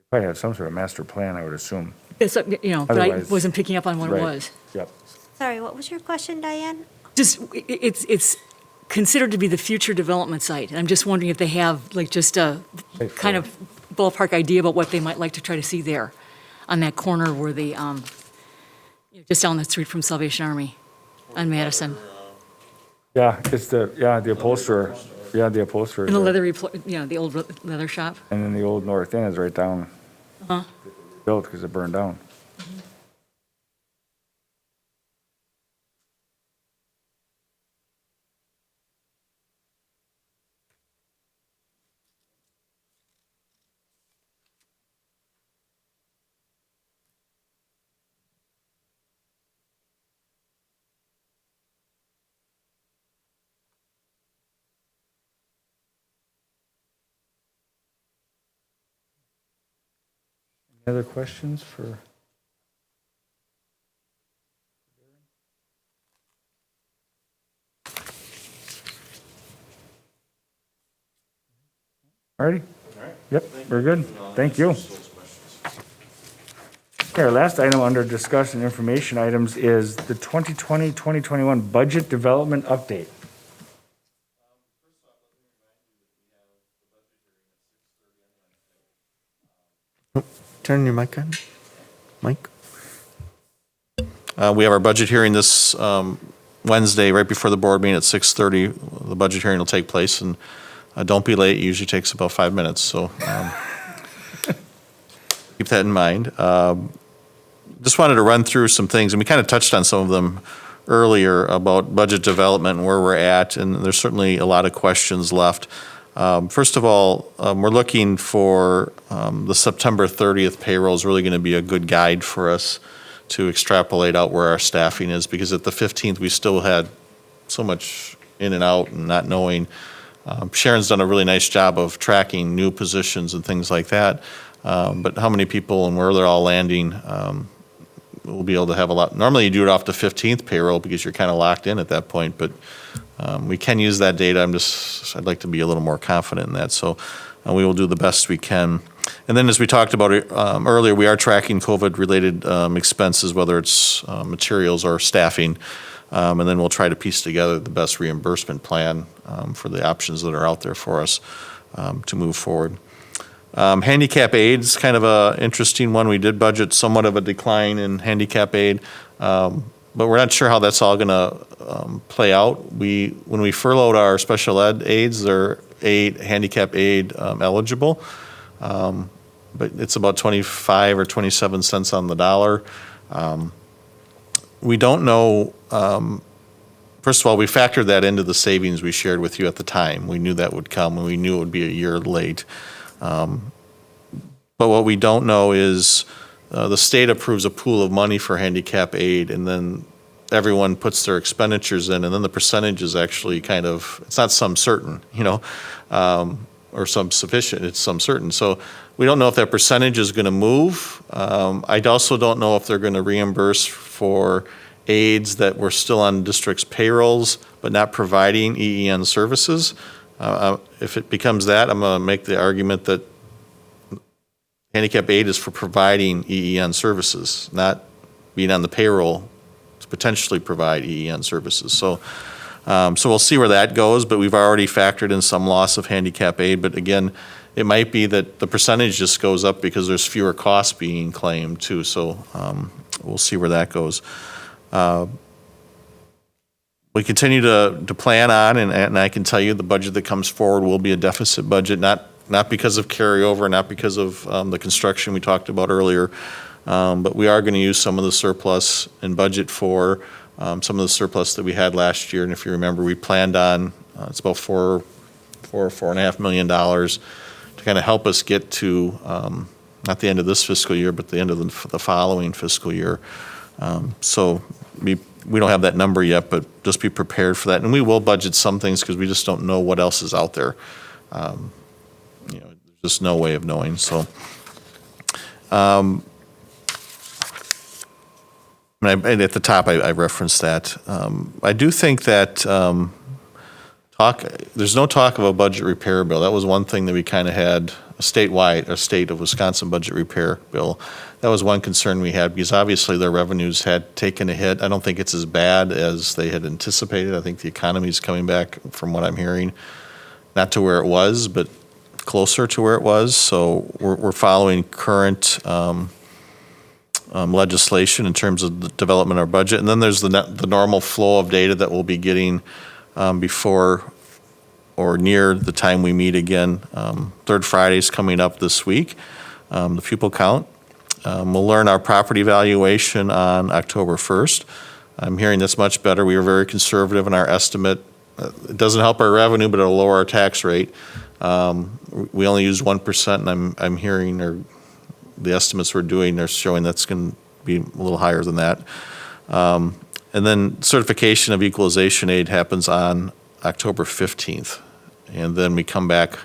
[SPEAKER 1] Probably had some sort of master plan, I would assume.
[SPEAKER 3] It's, you know, but I
[SPEAKER 1] Otherwise-
[SPEAKER 3] wasn't picking up on what it
[SPEAKER 1] Right.
[SPEAKER 3] was.
[SPEAKER 1] Yep.
[SPEAKER 11] Sorry, what was your question, Diane?
[SPEAKER 3] Just, it's considered to be the future development site. And I'm just wondering if they have like just a kind of ballpark idea about what they might like to try to see there on that corner where the, just down the street from Salvation Army on Madison.
[SPEAKER 1] Yeah, it's the upholsterer. Yeah, the upholsterer.
[SPEAKER 3] In the the old leather shop.
[SPEAKER 1] And then the old North End is right down. Built because it burned down. Any other questions for? Alrighty? Yep, we're good. Thank you. Okay, our last item under discussion information items is the 2020-2021 budget development update.
[SPEAKER 5] Turn your mic on. Mike?
[SPEAKER 2] We have our budget hearing this Wednesday, right before the board meeting at 6:30. The budget hearing will take place, and don't be late. It usually takes about 5 minutes, so keep that in mind. Just wanted to run through some things, and we kind of touched on some of them earlier about budget development and where we're at, and there's certainly a lot of questions left. First of all, we're looking for the September 30th payroll is really going to be a good guide for us to extrapolate out where our staffing is, because at the 15th, we still had so much in and out and not knowing. Sharon's done a really nice job of tracking new positions and things like that, but how many people and where they're all landing, we'll be able to have a lot. Normally, you do it off the 15th payroll because you're kind of locked in at that point, but we can use that data. I'd like to be a little more confident in that, so we will do the best we can. And then, as we talked about earlier, we are tracking COVID-related expenses, whether it's materials or staffing, and then we'll try to piece together the best reimbursement plan for the options that are out there for us to move forward. Handicap aid is kind of an interesting one. We did budget somewhat of a decline in handicap aid, but we're not sure how that's all going to play out. When we furloughed our special ed aides, they're handicap aid eligible, but it's about 25 or 27 cents on the dollar. We don't know. First of all, we factored that into the savings we shared with you at the time. We knew that would come, and we knew it would be a year late. But what we don't know is the state approves a pool of money for handicap aid, and then everyone puts their expenditures in, and then the percentage is actually kind of, it's not some certain, or some sufficient, it's some certain. So we don't know if that percentage is going to move. I also don't know if they're going to reimburse for aides that were still on district's payrolls but not providing EEN services. If it becomes that, I'm going to make the argument that handicap aid is for providing EEN services, not being on the payroll to potentially provide EEN services. So we'll see where that goes, but we've already factored in some loss of handicap aid. But again, it might be that the percentage just goes up because there's fewer costs being claimed too. So we'll see where that goes. We continue to plan on, and I can tell you the budget that comes forward will be a deficit budget, not because of carryover, not because of the construction we talked about earlier, but we are going to use some of the surplus in budget for some of the surplus that we had last year. And if you remember, we planned on, it's about $4.5 million to kind of help us get to, not the end of this fiscal year, but the end of the following fiscal year. So we don't have that number yet, but just be prepared for that. And we will budget some things because we just don't know what else is out there. There's just no way of knowing. So, and at the top, I referenced that. I do think that there's no talk of a budget repair bill. That was one thing that we kind of had, a state of Wisconsin budget repair bill. That was one concern we had, because obviously their revenues had taken a hit. I don't think it's as bad as they had anticipated. I think the economy is coming back, from what I'm hearing, not to where it was, but closer to where it was. So we're following current legislation in terms of the development of our budget. And then there's the normal flow of data that we'll be getting before or near the time we meet again. Third Friday's coming up this week, the pupil count. We'll learn our property valuation on October 1st. I'm hearing that's much better. We were very conservative in our estimate. It doesn't help our revenue, but it'll lower our tax rate. We only use 1%, and I'm hearing, or the estimates we're doing are showing that's going to be a little higher than that. And then certification of equalization aid happens on October 15th. And then we come back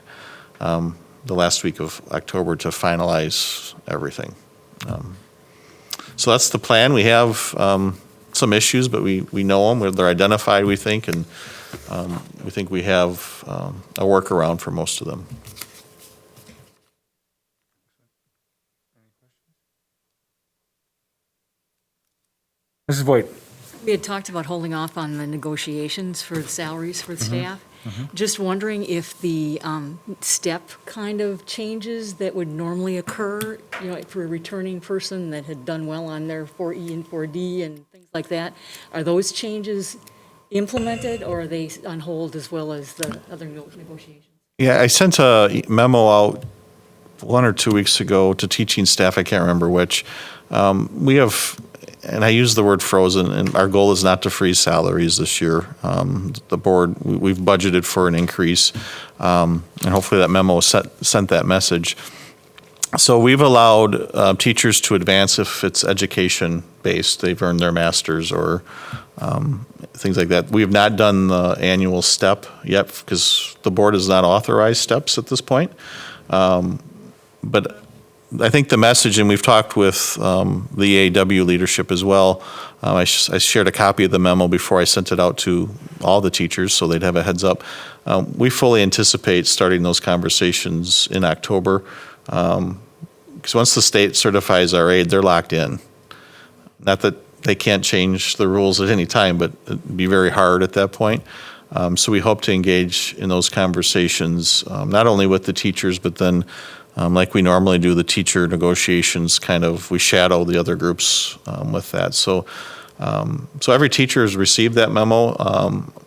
[SPEAKER 2] the last week of October to finalize everything. So that's the plan. We have some issues, but we know them. They're identified, we think, and we think we have a workaround for most of them.
[SPEAKER 1] Mrs. Voigt.
[SPEAKER 3] We had talked about holding off on the negotiations for the salaries for the staff. Just wondering if the step kind of changes that would normally occur, you know, for a returning person that had done well on their 4E and 4D and things like that, are those changes implemented, or are they on hold as well as the other negotiations?
[SPEAKER 2] Yeah, I sent a memo out 1 or 2 weeks ago to teaching staff, I can't remember which. We have, and I use the word frozen, and our goal is not to freeze salaries this year. The board, we've budgeted for an increase, and hopefully that memo sent that message. So we've allowed teachers to advance if it's education-based. They've earned their master's or things like that. We have not done the annual step yet because the board has not authorized steps at this point. But I think the message, and we've talked with the EAW leadership as well. I shared a copy of the memo before I sent it out to all the teachers so they'd have a heads up. We fully anticipate starting those conversations in October. Because once the state certifies our aid, they're locked in. Not that they can't change the rules at any time, but it'd be very hard at that point. So we hope to engage in those conversations, not only with the teachers, but then like we normally do, the teacher negotiations, kind of, we shadow the other groups with that. So every teacher has received that memo.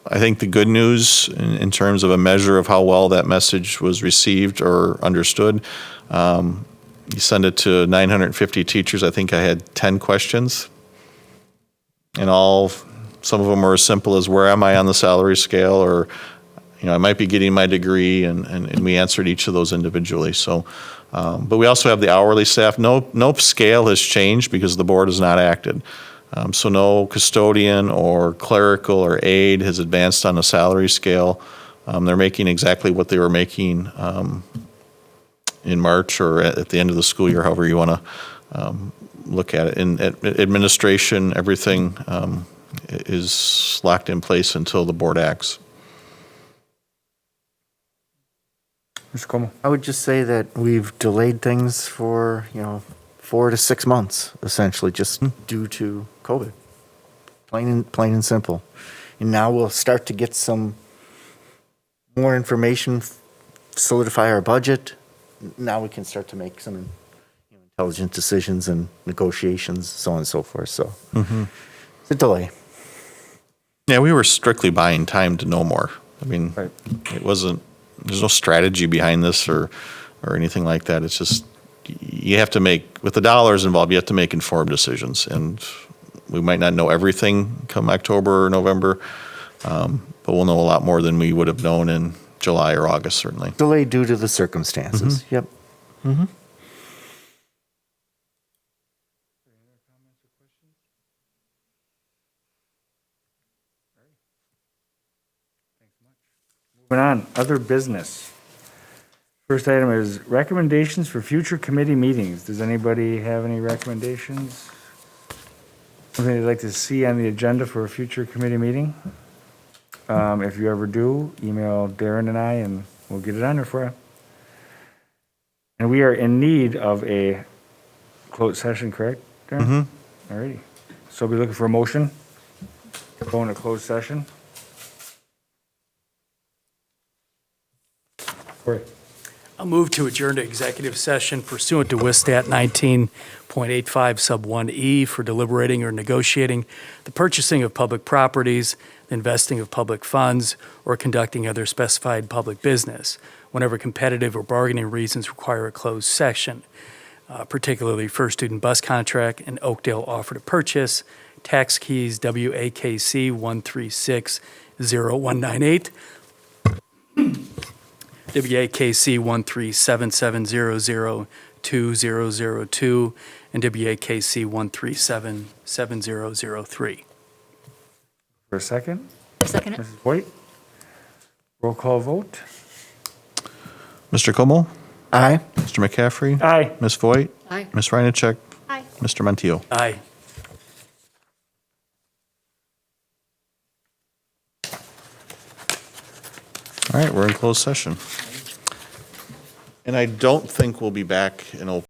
[SPEAKER 2] I think the good news in terms of a measure of how well that message was received or understood, you send it to 950 teachers. I think I had 10 questions. And some of them were as simple as, where am I on the salary scale? Or, I might be getting my degree, and we answered each of those individually. So, but we also have the hourly staff. No scale has changed because the board has not acted. So no custodian or clerical or aide has advanced on the salary scale. They're making exactly what they were making in March or at the end of the school year, however you want to look at it. In administration, everything is locked in place until the board acts.
[SPEAKER 1] Mr. Como.
[SPEAKER 5] I would just say that we've delayed things for, 4 to 6 months, essentially, just due to COVID. Plain and simple. And now we'll start to get some more information, solidify our budget. Now we can start to make some intelligent decisions and negotiations, so on and so forth. So it's a delay.
[SPEAKER 2] Yeah, we were strictly buying time to know more. I mean,
[SPEAKER 1] Right.
[SPEAKER 2] It wasn't, there's no strategy behind this or anything like that. It's just, you have to make, with the dollars involved, you have to make informed decisions. And we might not know everything come October or November, but we'll know a lot more than we would have known in July or August, certainly.
[SPEAKER 5] Delay due to the circumstances. Yep.
[SPEAKER 1] Moving on, other business. First item is recommendations for future committee meetings. Does anybody have any recommendations? Something they'd like to see on the agenda for a future committee meeting? If you ever do, email Darren and I, and we'll get it on there for you. And we are in need of a closed session, correct, Darren? Mm-hmm. All righty. So we'll be looking for a motion to go into closed session. Corey.
[SPEAKER 6] I'll move to adjourn to executive session pursuant to WSStat 19.85 sub 1E for deliberating or negotiating the purchasing of public properties, investing of public funds, or conducting other specified public business, whenever competitive or bargaining reasons require a closed session, particularly for student bus contract and Oakdale offer to purchase, tax keys WAKC 1360198. WAKC 137700202 and WAKC 1377003.
[SPEAKER 1] For a second,
[SPEAKER 3] Second it?
[SPEAKER 1] Mrs. Voigt. Roll call vote.
[SPEAKER 2] Mr. Como?
[SPEAKER 5] Aye.
[SPEAKER 2] Mr. McCaffrey?
[SPEAKER 1] Aye.
[SPEAKER 2] Ms. Voigt?
[SPEAKER 3] Aye.
[SPEAKER 2] Ms. Reinacek?
[SPEAKER 11] Aye.
[SPEAKER 2] Mr. Montiel?
[SPEAKER 6] Aye.
[SPEAKER 2] All right, we're in closed session. And I don't think we'll be back in open